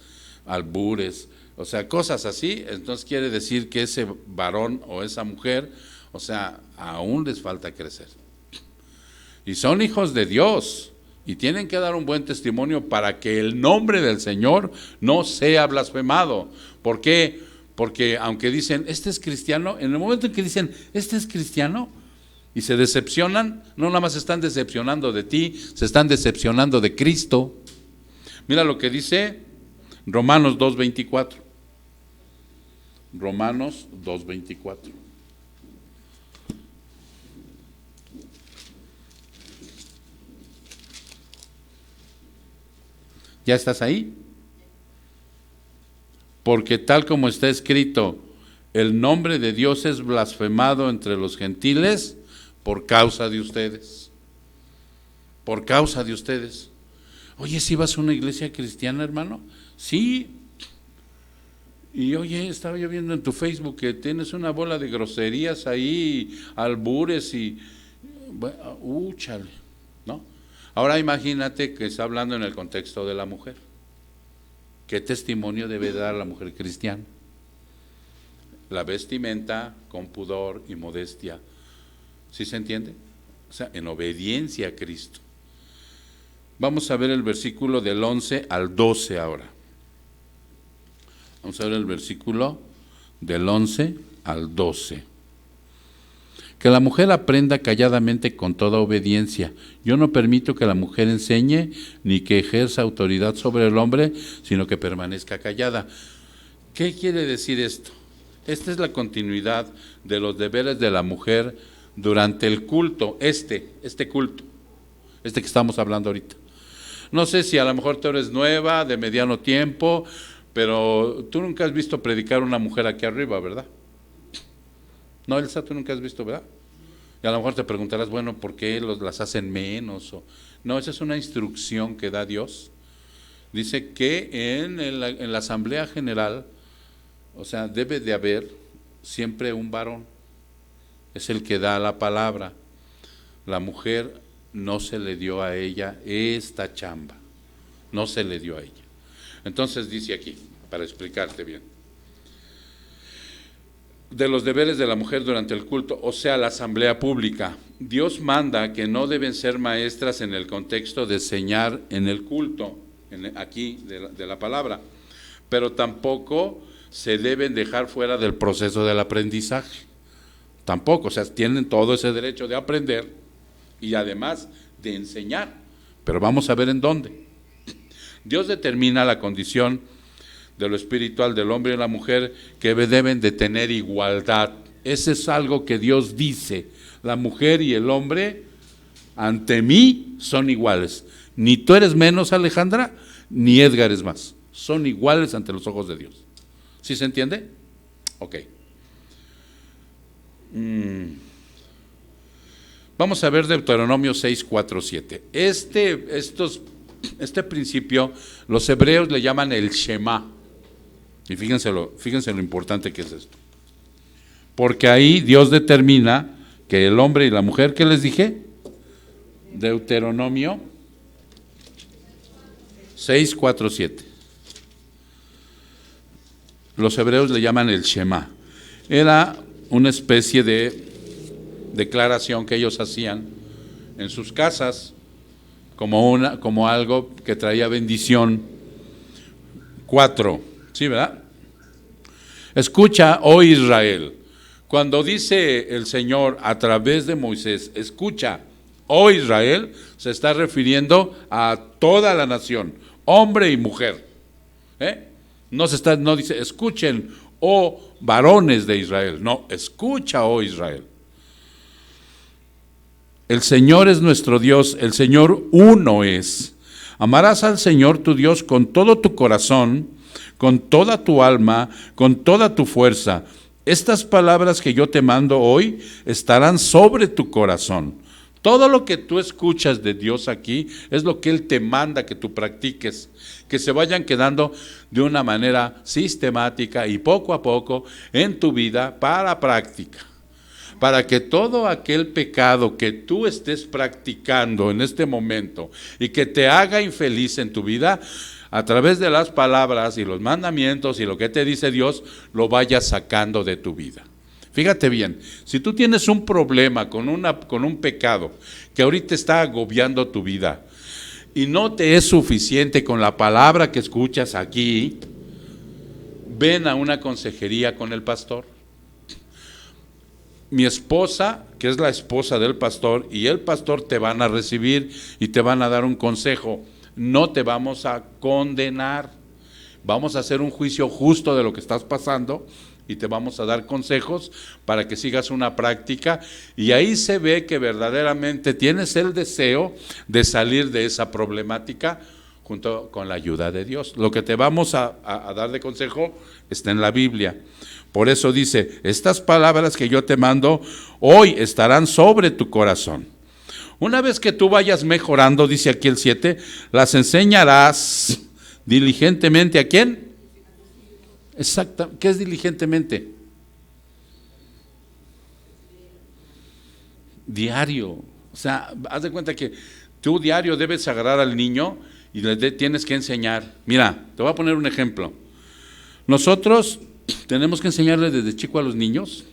albures, o sea, cosas así, entonces quiere decir que ese varón o esa mujer, o sea, aún les falta crecer. Y son hijos de Dios y tienen que dar un buen testimonio para que el nombre del Señor no sea blasfemado. ¿Por qué? Porque aunque dicen, este es cristiano, en el momento en que dicen, este es cristiano, y se decepcionan, no nada más se están decepcionando de ti, se están decepcionando de Cristo. Mira lo que dice Romanos 2:24. Romanos 2:24. ¿Ya estás ahí? Porque tal como está escrito, el nombre de Dios es blasfemado entre los gentiles por causa de ustedes. Por causa de ustedes. Oye, ¿sí vas a una iglesia cristiana, hermano? Sí. Y oye, estaba yo viendo en tu Facebook que tienes una bola de groserías ahí, albures y... Bueno, chale, ¿no? Ahora imagínate que está hablando en el contexto de la mujer. ¿Qué testimonio debe dar la mujer cristiana? La vestimenta con pudor y modestia. ¿Sí se entiende? O sea, en obediencia a Cristo. Vamos a ver el versículo del 11 al 12 ahora. Vamos a ver el versículo del 11 al 12. Que la mujer aprenda calladamente con toda obediencia. Yo no permito que la mujer enseñe ni que ejerza autoridad sobre el hombre, sino que permanezca callada. ¿Qué quiere decir esto? Esta es la continuidad de los deberes de la mujer durante el culto, este culto, que estamos hablando ahorita. No sé si a lo mejor tú eres nueva, de mediano tiempo, pero tú nunca has visto predicar una mujer aquí arriba, ¿verdad? No, Elsa, tú nunca has visto, ¿verdad? Y a lo mejor te preguntarás, bueno, ¿por qué las hacen menos? No, esa es una instrucción que da Dios. Dice que en la asamblea general, o sea, debe de haber siempre un varón. Es el que da la palabra. La mujer no se le dio a ella esta chamba. No se le dio a ella. Entonces dice aquí, para explicarte bien. De los deberes de la mujer durante el culto, o sea, la asamblea pública. Dios manda que no deben ser maestras en el contexto de enseñar en el culto, aquí de la palabra, pero tampoco se deben dejar fuera del proceso del aprendizaje. Tampoco, o sea, tienen todo ese derecho de aprender y además de enseñar, pero vamos a ver en dónde. Dios determina la condición de lo espiritual del hombre y la mujer que deben de tener igualdad. Ese es algo que Dios dice. La mujer y el hombre ante mí son iguales. Ni tú eres menos, Alejandra, ni Edgar es más. Son iguales ante los ojos de Dios. ¿Sí se entiende? Ok. Vamos a ver Deuteronomio 6, 4, 7. Este principio los hebreos le llaman el Shema. Y fíjense lo importante que es esto. Porque ahí Dios determina que el hombre y la mujer, ¿qué les dije? Deuteronomio 6, 4, 7. Los hebreos le llaman el Shema. Era una especie de declaración que ellos hacían en sus casas como algo que traía bendición. 4, ¿sí, verdad? Escucha, oh Israel. Cuando dice el Señor a través de Moisés, escucha, oh Israel, se está refiriendo a toda la nación, hombre y mujer. No dice, escuchen, oh varones de Israel. No, escucha, oh Israel. El Señor es nuestro Dios, el Señor uno es. Amarás al Señor tu Dios con todo tu corazón, con toda tu alma, con toda tu fuerza. Estas palabras que yo te mando hoy estarán sobre tu corazón. Todo lo que tú escuchas de Dios aquí es lo que Él te manda que tú practiques, que se vayan quedando de una manera sistemática y poco a poco en tu vida para práctica. Para que todo aquel pecado que tú estés practicando en este momento y que te haga infeliz en tu vida, a través de las palabras y los mandamientos y lo que te dice Dios, lo vayas sacando de tu vida. Fíjate bien, si tú tienes un problema con un pecado que ahorita está agobiando tu vida y no te es suficiente con la palabra que escuchas aquí, ven a una consejería con el pastor. Mi esposa, que es la esposa del pastor, y el pastor te van a recibir y te van a dar un consejo. No te vamos a condenar, vamos a hacer un juicio justo de lo que estás pasando y te vamos a dar consejos para que sigas una práctica, y ahí se ve que verdaderamente tienes el deseo de salir de esa problemática junto con la ayuda de Dios. Lo que te vamos a dar de consejo está en la Biblia. Por eso dice, estas palabras que yo te mando hoy estarán sobre tu corazón. Una vez que tú vayas mejorando, dice aquí el 7, las enseñarás diligentemente. ¿A quién? Exacto. ¿Qué es diligentemente? Diario. O sea, haz de cuenta que tú diario debes agarrar al niño y le tienes que enseñar. Mira, te voy a poner un ejemplo. Nosotros tenemos que enseñarle desde chico a los niños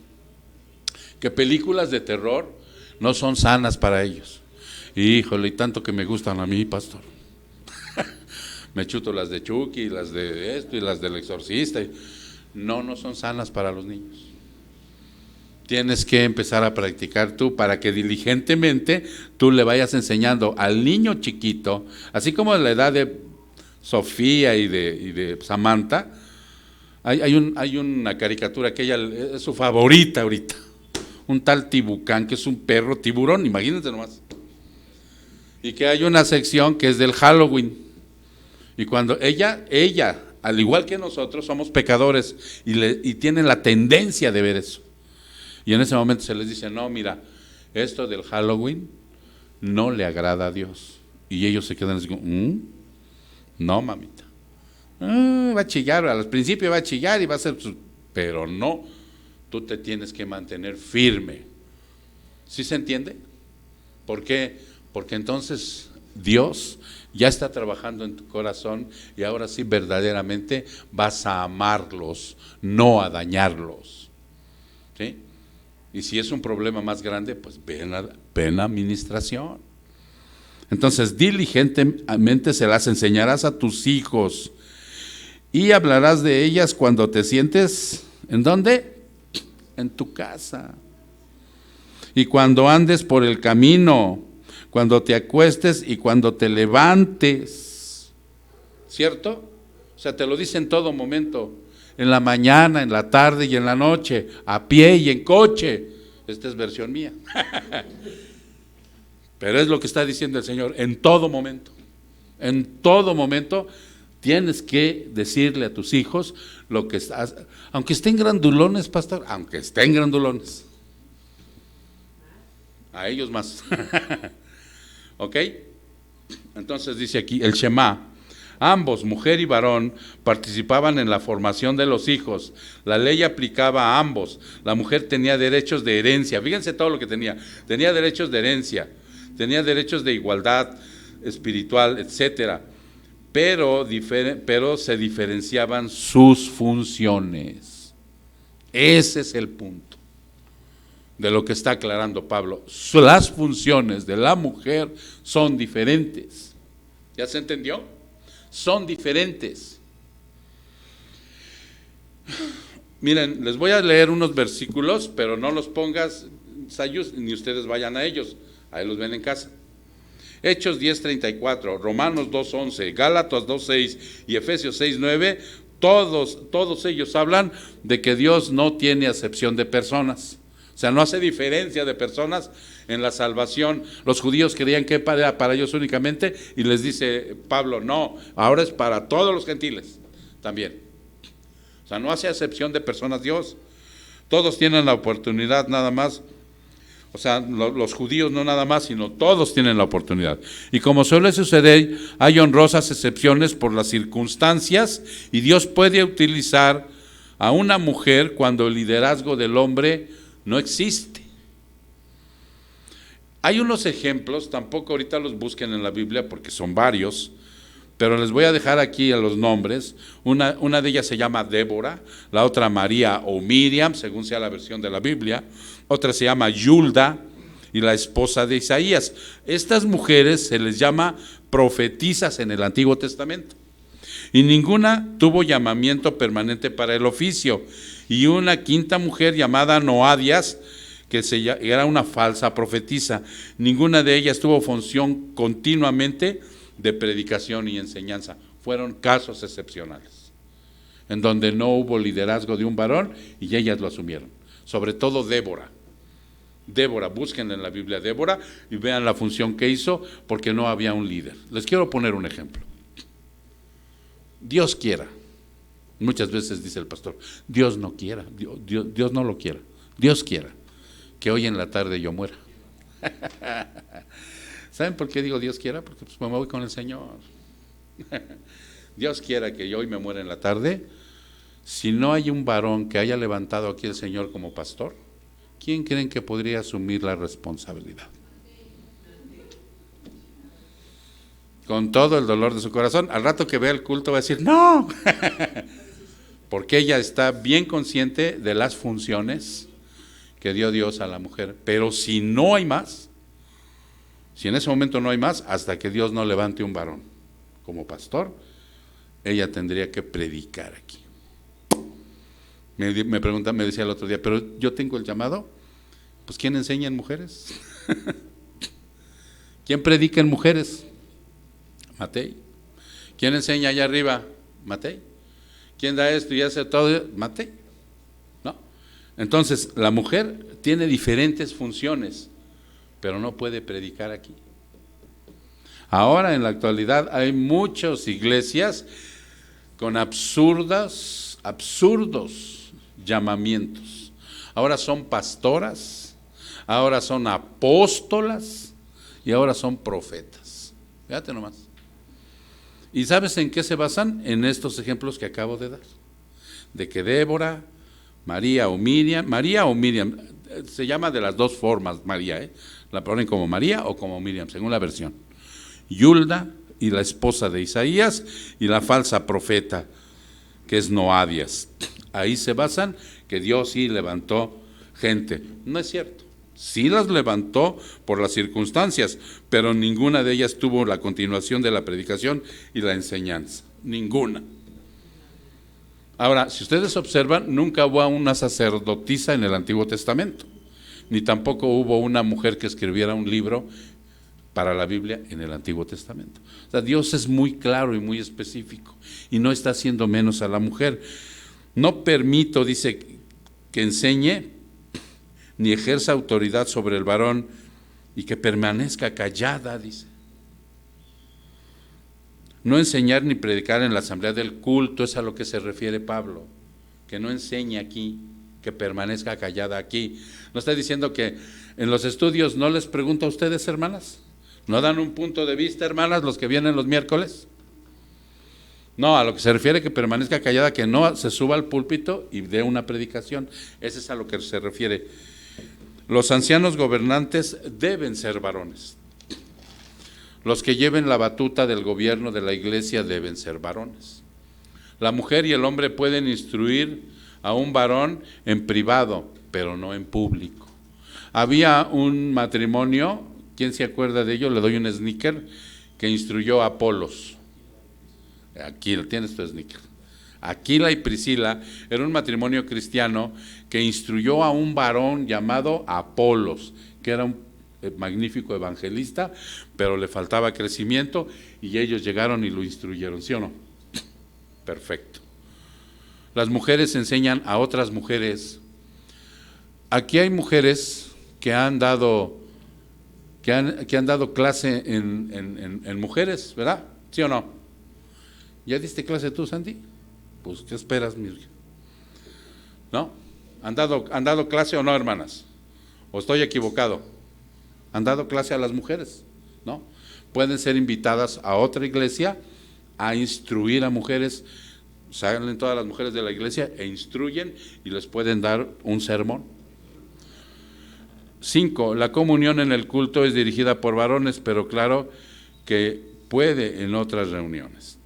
que películas de terror no son sanas para ellos. Híjole, y tanto que me gustan a mí, pastor. Me chuto las de Chucky, y las de esto, y las del exorcista. No son sanas para los niños. Tienes que empezar a practicar tú para que diligentemente tú le vayas enseñando al niño chiquito, así como en la edad de Sofía y de Samantha. Hay una caricatura que ella es su favorita ahorita, un tal Tibucán, que es un perro tiburón, imagínense nomás, y que hay una sección que es del Halloween, y cuando ella, al igual que nosotros, somos pecadores y tienen la tendencia de ver eso, y en ese momento se les dice, no, mira, esto del Halloween no le agrada a Dios, y ellos se quedan así como, no, mamita. Va a chillar, al principio va a chillar y va a ser, pero no, tú te tienes que mantener firme. ¿Sí se entiende? ¿Por qué? Porque entonces Dios ya está trabajando en tu corazón y ahora sí verdaderamente vas a amarlos, no a dañarlos. ¿Sí? Y si es un problema más grande, pues ven a administración. Entonces diligentemente se las enseñarás a tus hijos y hablarás de ellas cuando te sientes, ¿en dónde? En tu casa. Y cuando andes por el camino, cuando te acuestes y cuando te levantes. ¿Cierto? O sea, te lo dice en todo momento. En la mañana, en la tarde y en la noche, a pie y en coche. Esta es versión mía. Pero es lo que está diciendo el Señor, en todo momento. En todo momento tienes que decirle a tus hijos lo que estás, aunque estén grandulones, pastor, aunque estén grandulones, a ellos más. ¿Ok? Entonces dice aquí el Shema, ambos, mujer y varón, participaban en la formación de los hijos, la ley aplicaba a ambos, la mujer tenía derechos de herencia, fíjense todo lo que tenía derechos de herencia, tenía derechos de igualdad espiritual, etcétera. Pero se diferenciaban sus funciones. Ese es el punto de lo que está aclarando Pablo. Las funciones de la mujer son diferentes. ¿Ya se entendió? Son diferentes. Miren, les voy a leer unos versículos, pero no los pongas, Sayus, ni ustedes vayan a ellos. Ahí los ven en casa. Hechos 10:34, Romanos 2:11, Gálatas 2:6 y Efesios 6:9, todos ellos hablan de que Dios no tiene acepción de personas. O sea, no hace diferencia de personas en la salvación. Los judíos creían que era para ellos únicamente, y les dice Pablo, no, ahora es para todos los gentiles también. O sea, no hace acepción de personas Dios. Todos tienen la oportunidad nada más. O sea, los judíos no nada más, sino todos tienen la oportunidad. Y como suele suceder, hay honrosas excepciones por las circunstancias y Dios puede utilizar a una mujer cuando el liderazgo del hombre no existe. Hay unos ejemplos, tampoco ahorita los busquen en la Biblia porque son varios, pero les voy a dejar aquí a los nombres. Una de ellas se llama Débora, la otra María o Miriam, según sea la versión de la Biblia. Otra se llama Yulda y la esposa de Isaías. Estas mujeres se les llama profetisas en el Antiguo Testamento. Y ninguna tuvo llamamiento permanente para el oficio. Y una quinta mujer llamada Noadias, que era una falsa profetisa. Ninguna de ellas tuvo función continuamente de predicación y enseñanza. Fueron casos excepcionales, en donde no hubo liderazgo de un varón y ellas lo asumieron. Sobre todo Débora. Débora, busquen en la Biblia Débora y vean la función que hizo, porque no había un líder. Les quiero poner un ejemplo. Dios quiera. Muchas veces dice el pastor, Dios no quiera, Dios no lo quiera. Dios quiera que hoy en la tarde yo muera. ¿Saben por qué digo Dios quiera? Porque pues me voy con el Señor. Dios quiera que yo hoy me muera en la tarde. Si no hay un varón que haya levantado aquí el Señor como pastor, ¿quién creen que podría asumir la responsabilidad? Con todo el dolor de su corazón, al rato que vea el culto va a decir, ¡no! Porque ella está bien consciente de las funciones que dio Dios a la mujer. Pero si no hay más, si en ese momento no hay más, hasta que Dios no levante un varón como pastor, ella tendría que predicar aquí. Me pregunta, me decía el otro día, pero yo tengo el llamado. Pues ¿quién enseña en mujeres? ¿Quién predica en mujeres? Matei. ¿Quién enseña allá arriba? Matei. ¿Quién da esto y hace todo? Matei. ¿No? Entonces, la mujer tiene diferentes funciones, pero no puede predicar aquí. Ahora, en la actualidad, hay muchas iglesias con absurdos llamamientos. Ahora son pastoras, ahora son apóstolas y ahora son profetas. Fíjate nomás. ¿Y sabes en qué se basan? En estos ejemplos que acabo de dar. De que Débora, María o Miriam, se llama de las dos formas María, la ponen como María o como Miriam, según la versión. Yulda y la esposa de Isaías y la falsa profeta, que es Noadias. Ahí se basan que Dios sí levantó gente. No es cierto. Sí las levantó por las circunstancias, pero ninguna de ellas tuvo la continuación de la predicación y la enseñanza. Ninguna. Ahora, si ustedes observan, nunca hubo una sacerdotisa en el Antiguo Testamento, ni tampoco hubo una mujer que escribiera un libro para la Biblia en el Antiguo Testamento. O sea, Dios es muy claro y muy específico y no está haciendo menos a la mujer. No permito, dice, que enseñe ni ejerza autoridad sobre el varón y que permanezca callada, dice. No enseñar ni predicar en la asamblea del culto, es a lo que se refiere Pablo, que no enseñe aquí, que permanezca callada aquí. ¿No está diciendo que en los estudios no les pregunta a ustedes, hermanas? ¿No dan un punto de vista, hermanas, los que vienen los miércoles? No, a lo que se refiere que permanezca callada, que no se suba al púlpito y dé una predicación. Ese es a lo que se refiere. Los ancianos gobernantes deben ser varones. Los que lleven la batuta del gobierno de la iglesia deben ser varones. La mujer y el hombre pueden instruir a un varón en privado, pero no en público. Había un matrimonio, ¿quién se acuerda de ello? Le doy un sneaker, que instruyó a Apolos. Aquí tienes tu sneaker. Aquila y Priscila era un matrimonio cristiano que instruyó a un varón llamado Apolos, que era un magnífico evangelista, pero le faltaba crecimiento y ellos llegaron y lo instruyeron, ¿sí o no? Perfecto. Las mujeres enseñan a otras mujeres. Aquí hay mujeres que han dado clase en mujeres, ¿verdad? ¿Sí o no? ¿Ya diste clase tú, Sandy? Pues, ¿qué esperas, Mirja? ¿No? ¿Han dado clase o no, hermanas? ¿O estoy equivocado? ¿Han dado clase a las mujeres? ¿No? Pueden ser invitadas a otra iglesia a instruir a mujeres. Salen todas las mujeres de la iglesia e instruyen y les pueden dar un sermón. 5. La comunión en el culto es dirigida por varones, pero claro que puede en otras reuniones,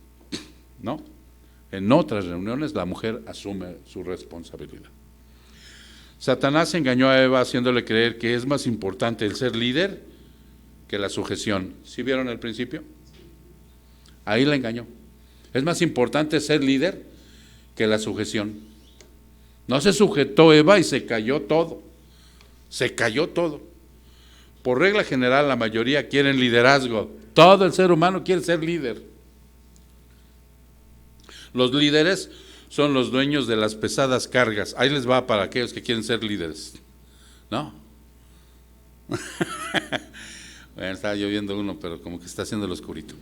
¿no? En otras reuniones la mujer asume su responsabilidad. Satanás engañó a Eva haciéndole creer que es más importante el ser líder que la sujeción. ¿Sí vieron el principio? Ahí la engañó. Es más importante ser líder que la sujeción. No se sujetó Eva y se cayó todo. Se cayó todo. Por regla general, la mayoría quieren liderazgo. Todo el ser humano quiere ser líder. Los líderes son los dueños de las pesadas cargas. Ahí les va para aquellos que quieren ser líderes. ¿No? Bueno, estaba lloviendo uno, pero como que está haciendo el oscurito.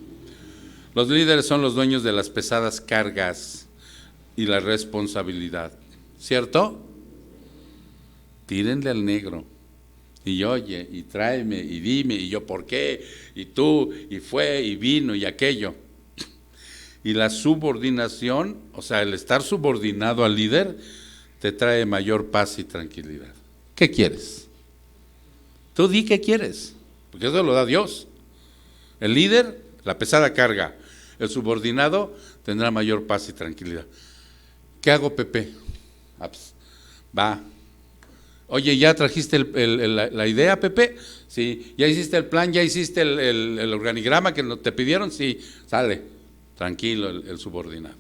Los líderes son los dueños de las pesadas cargas y la responsabilidad. ¿Cierto? Tírenle al negro. Y oye, y tráeme, y dime, y yo por qué, y tú, y fue, y vino, y aquello. Y la subordinación, o sea, el estar subordinado al líder, te trae mayor paz y tranquilidad. ¿Qué quieres? Tú di qué quieres, porque eso lo da Dios. El líder, la pesada carga. El subordinado tendrá mayor paz y tranquilidad. ¿Qué hago, Pepe? Ah, pues, va. Oye, ¿ya trajiste la idea, Pepe? Sí. ¿Ya hiciste el plan? ¿Ya hiciste el organigrama que te pidieron? Sí. Sale. Tranquilo el subordinado.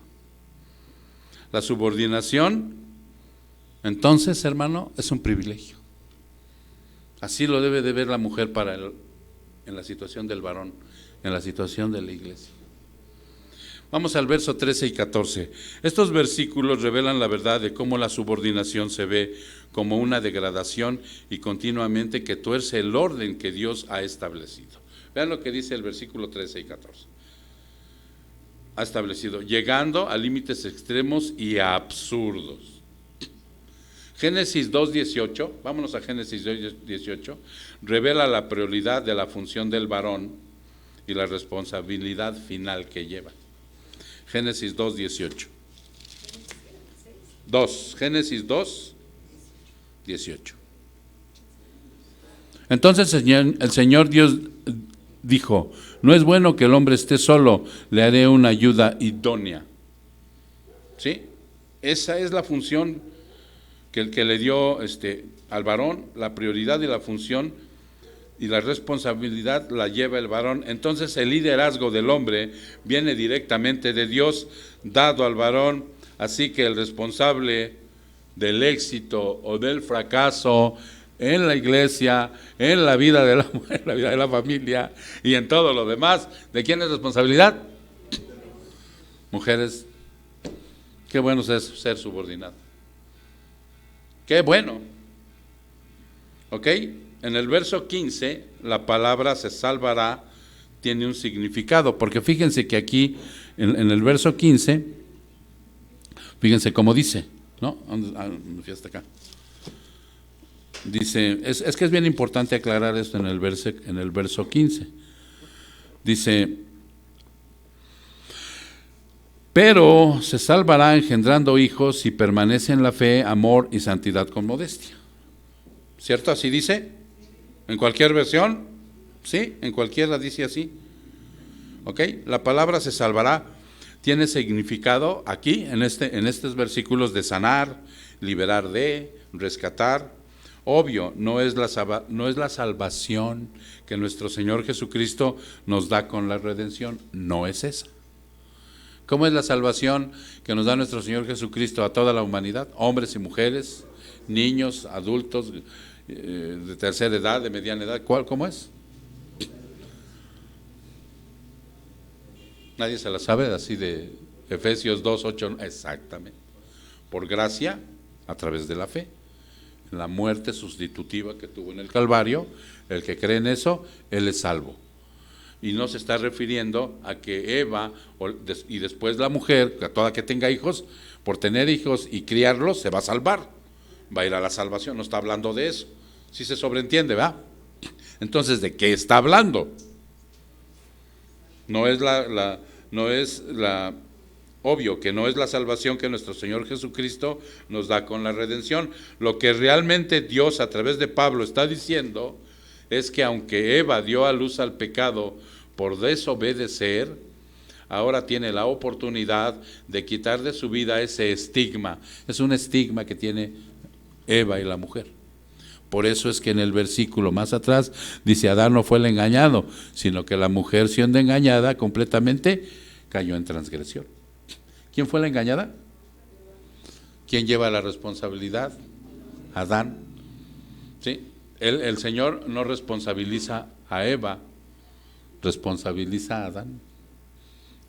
La subordinación, entonces, hermano, es un privilegio. Así lo debe de ver la mujer en la situación del varón, en la situación de la iglesia. Vamos al verso 13 y 14. Estos versículos revelan la verdad de cómo la subordinación se ve como una degradación y continuamente que tuerce el orden que Dios ha establecido. Vean lo que dice el versículo 13 y 14. Ha establecido, llegando a límites extremos y absurdos. Génesis 2:18, vámonos a Génesis 2:18, revela la prioridad de la función del varón y la responsabilidad final que lleva. Génesis 2:18. Génesis 2:18. Entonces el Señor Dios dijo, no es bueno que el hombre esté solo, le haré una ayuda idónea. ¿Sí? Esa es la función que le dio al varón, la prioridad y la función y la responsabilidad la lleva el varón. Entonces el liderazgo del hombre viene directamente de Dios, dado al varón, así que el responsable del éxito o del fracaso en la iglesia, en la vida de la mujer, en la vida de la familia y en todo lo demás, ¿de quién es responsabilidad? Mujeres, qué bueno es ser subordinado. Qué bueno. ¿Ok? En el verso 15, la palabra se salvará tiene un significado, porque fíjense que aquí, en el verso 15, fíjense cómo dice, ¿no? Me fui hasta acá. Dice, es que es bien importante aclarar esto en el verso 15. Dice, pero se salvará engendrando hijos si permanece en la fe, amor y santidad con modestia. ¿Cierto? ¿Así dice? ¿En cualquier versión? ¿Sí? ¿En cualquiera dice así? ¿Ok? La palabra se salvará tiene significado aquí, en estos versículos, de sanar, liberar de, rescatar. Obvio, no es la salvación que nuestro Señor Jesucristo nos da con la redención, no es esa. ¿Cómo es la salvación que nos da nuestro Señor Jesucristo a toda la humanidad? Hombres y mujeres, niños, adultos, de tercera edad, de mediana edad. ¿Cómo es? Nadie se la sabe, así de Efesios 2:8, exactamente. Por gracia, a través de la fe. En la muerte sustitutiva que tuvo en el Calvario, el que cree en eso, él es salvo. Y no se está refiriendo a que Eva y después la mujer, a toda que tenga hijos, por tener hijos y criarlos, se va a salvar. Va a ir a la salvación, no está hablando de eso. Si se sobreentiende, ¿verdad? Entonces, ¿de qué está hablando? No es obvio que no es la salvación que nuestro Señor Jesucristo nos da con la redención. Lo que realmente Dios a través de Pablo está diciendo es que aunque Eva dio a luz al pecado por desobedecer, ahora tiene la oportunidad de quitar de su vida ese estigma. Es un estigma que tiene Eva y la mujer. Por eso es que en el versículo más atrás dice: Adán no fue el engañado, sino que la mujer, siendo engañada completamente, cayó en transgresión. ¿Quién fue la engañada? ¿Quién lleva la responsabilidad? Adán. ¿Sí? El Señor no responsabiliza a Eva, responsabiliza a Adán.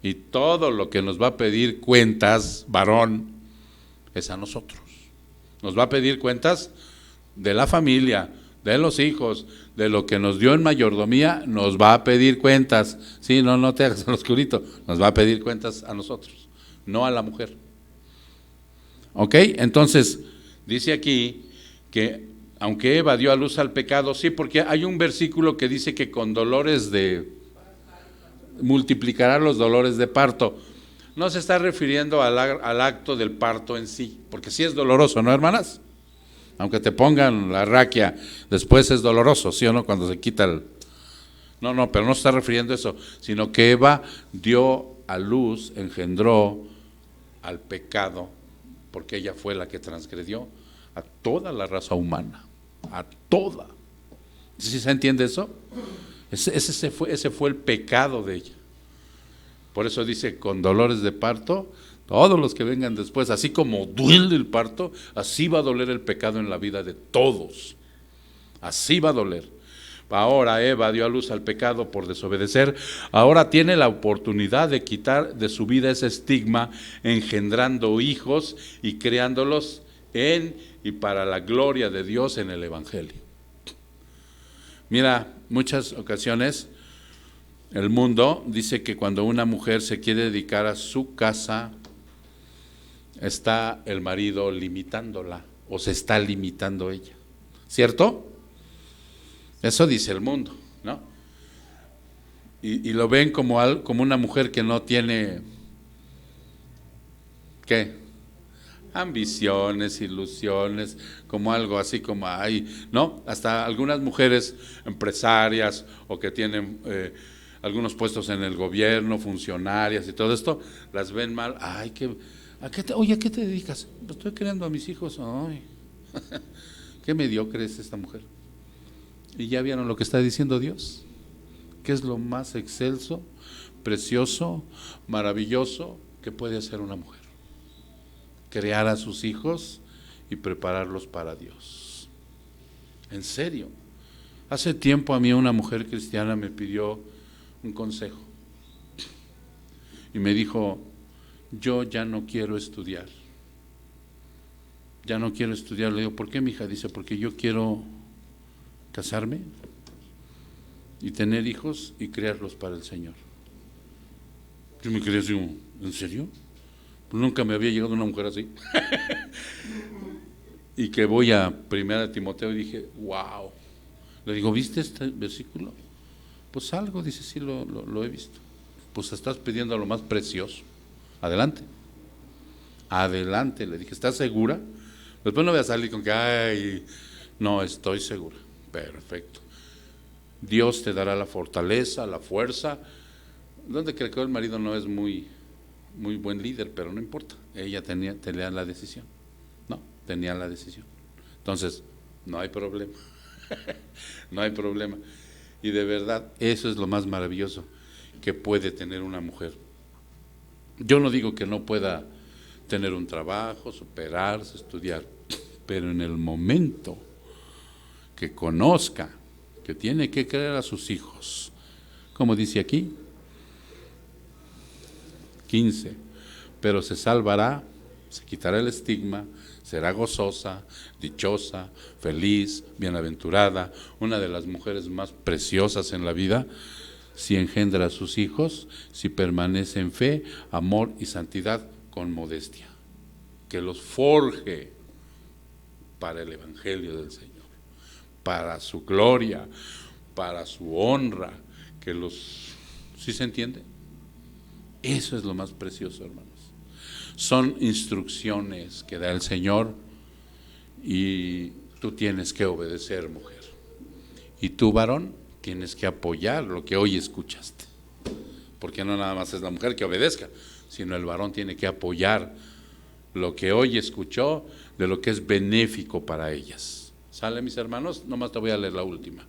Y todo lo que nos va a pedir cuentas, varón, es a nosotros. Nos va a pedir cuentas de la familia, de los hijos, de lo que nos dio en mayordomía, nos va a pedir cuentas. Sí, no te hagas el oscurito, nos va a pedir cuentas a nosotros, no a la mujer. ¿Ok? Entonces, dice aquí que aunque Eva dio a luz al pecado, sí, porque hay un versículo que dice que con dolores multiplicará los dolores de parto. No se está refiriendo al acto del parto en sí, porque sí es doloroso, ¿no, hermanas? Aunque te pongan la raquia, después es doloroso, ¿sí o no? Cuando se quita el... No, pero no se está refiriendo a eso, sino que Eva dio a luz, engendró al pecado, porque ella fue la que transgredió a toda la raza humana, a toda. ¿Sí se entiende eso? Ese fue el pecado de ella. Por eso dice, con dolores de parto, todos los que vengan después, así como duele el parto, así va a doler el pecado en la vida de todos. Así va a doler. Ahora Eva dio a luz al pecado por desobedecer, ahora tiene la oportunidad de quitar de su vida ese estigma, engendrando hijos y creándolos en y para la gloria de Dios en el Evangelio. Mira, muchas ocasiones el mundo dice que cuando una mujer se quiere dedicar a su casa, está el marido limitándola o se está limitando ella, ¿cierto? Eso dice el mundo, ¿no? Y lo ven como una mujer que no tiene, ¿qué? Ambiciones, ilusiones, como algo así como hay, ¿no? Hasta algunas mujeres empresarias o que tienen algunos puestos en el gobierno, funcionarias y todo esto, las ven mal. Ay, oye, ¿a qué te dedicas? Pues estoy criando a mis hijos. Ay, qué mediocre es esta mujer. Y ya vieron lo que está diciendo Dios, que es lo más excelso, precioso, maravilloso que puede hacer una mujer: crear a sus hijos y prepararlos para Dios. En serio. Hace tiempo a mí una mujer cristiana me pidió un consejo y me dijo: yo ya no quiero estudiar. Ya no quiero estudiar. Le digo: ¿por qué, mija? Dice: porque yo quiero casarme y tener hijos y criarlos para el Señor. Yo me quedé así, ¿en serio? Nunca me había llegado una mujer así. Y que voy a 1 Timoteo y dije: wow. Le digo: ¿viste este versículo? Pues algo, dice: sí, lo he visto. Pues estás pidiendo lo más precioso. Adelante. Adelante, le dije: ¿estás segura? Después no voy a salir con que, ay, no, estoy segura. Perfecto. Dios te dará la fortaleza, la fuerza. ¿Dónde creo que el marido no es muy buen líder? Pero no importa, ella tenía la decisión. No, tenía la decisión. Entonces, no hay problema. No hay problema. Y de verdad, eso es lo más maravilloso que puede tener una mujer. Yo no digo que no pueda tener un trabajo, superarse, estudiar, pero en el momento que conozca que tiene que creer a sus hijos, como dice aquí, 15, pero se salvará, se quitará el estigma, será gozosa, dichosa, feliz, bienaventurada, una de las mujeres más preciosas en la vida, si engendra a sus hijos, si permanece en fe, amor y santidad con modestia, que los forje para el Evangelio del Señor, para su gloria, para su honra, ¿sí se entiende? Eso es lo más precioso, hermanos. Son instrucciones que da el Señor y tú tienes que obedecer, mujer. Y tú, varón, tienes que apoyar lo que hoy escuchaste. Porque no nada más es la mujer que obedezca, sino el varón tiene que apoyar lo que hoy escuchó de lo que es benéfico para ellas. ¿Sale, mis hermanos? Nomás te voy a leer la última.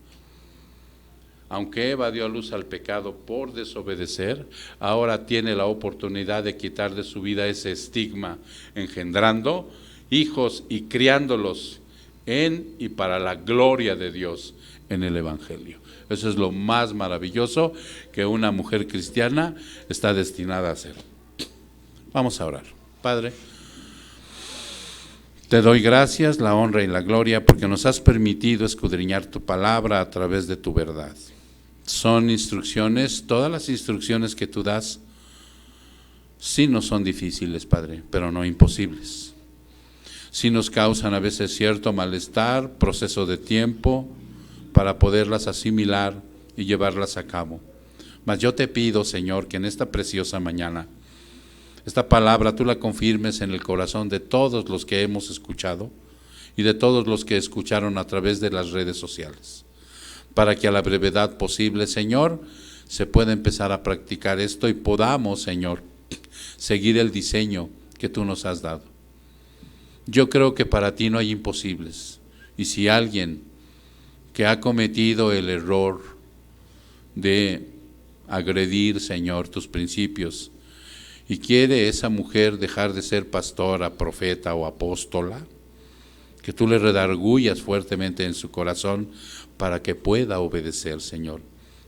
Aunque Eva dio a luz al pecado por desobedecer, ahora tiene la oportunidad de quitar de su vida ese estigma, engendrando hijos y criándolos en y para la gloria de Dios en el Evangelio. Eso es lo más maravilloso que una mujer cristiana está destinada a hacer. Vamos a orar. Padre, te doy gracias, la honra y la gloria porque nos has permitido escudriñar tu palabra a través de tu verdad. Son instrucciones, todas las instrucciones que tú das, sí no son difíciles, Padre, pero no imposibles. Sí nos causan a veces cierto malestar, proceso de tiempo, para poderlas asimilar y llevarlas a cabo. Mas yo te pido, Señor, que en esta preciosa mañana, esta palabra tú la confirmes en el corazón de todos los que hemos escuchado y de todos los que escucharon a través de las redes sociales, para que a la brevedad posible, Señor, se pueda empezar a practicar esto y podamos, Señor, seguir el diseño que tú nos has dado. Yo creo que para ti no hay imposibles, y si alguien que ha cometido el error de agredir, Señor, tus principios, y quiere esa mujer dejar de ser pastora, profeta o apóstola, que tú le redargullas fuertemente en su corazón para que pueda obedecer, Señor.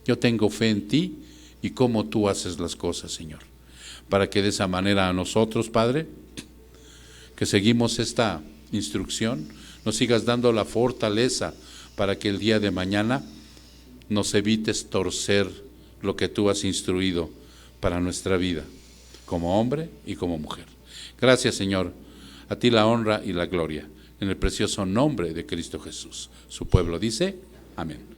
Yo tengo fe en ti y cómo tú haces las cosas, Señor, para que de esa manera a nosotros, Padre, que seguimos esta instrucción, nos sigas dando la fortaleza para que el día de mañana nos evites torcer lo que tú has instruido para nuestra vida, como hombre y como mujer. Gracias, Señor, a ti la honra y la gloria, en el precioso nombre de Cristo Jesús. Su pueblo dice, amén.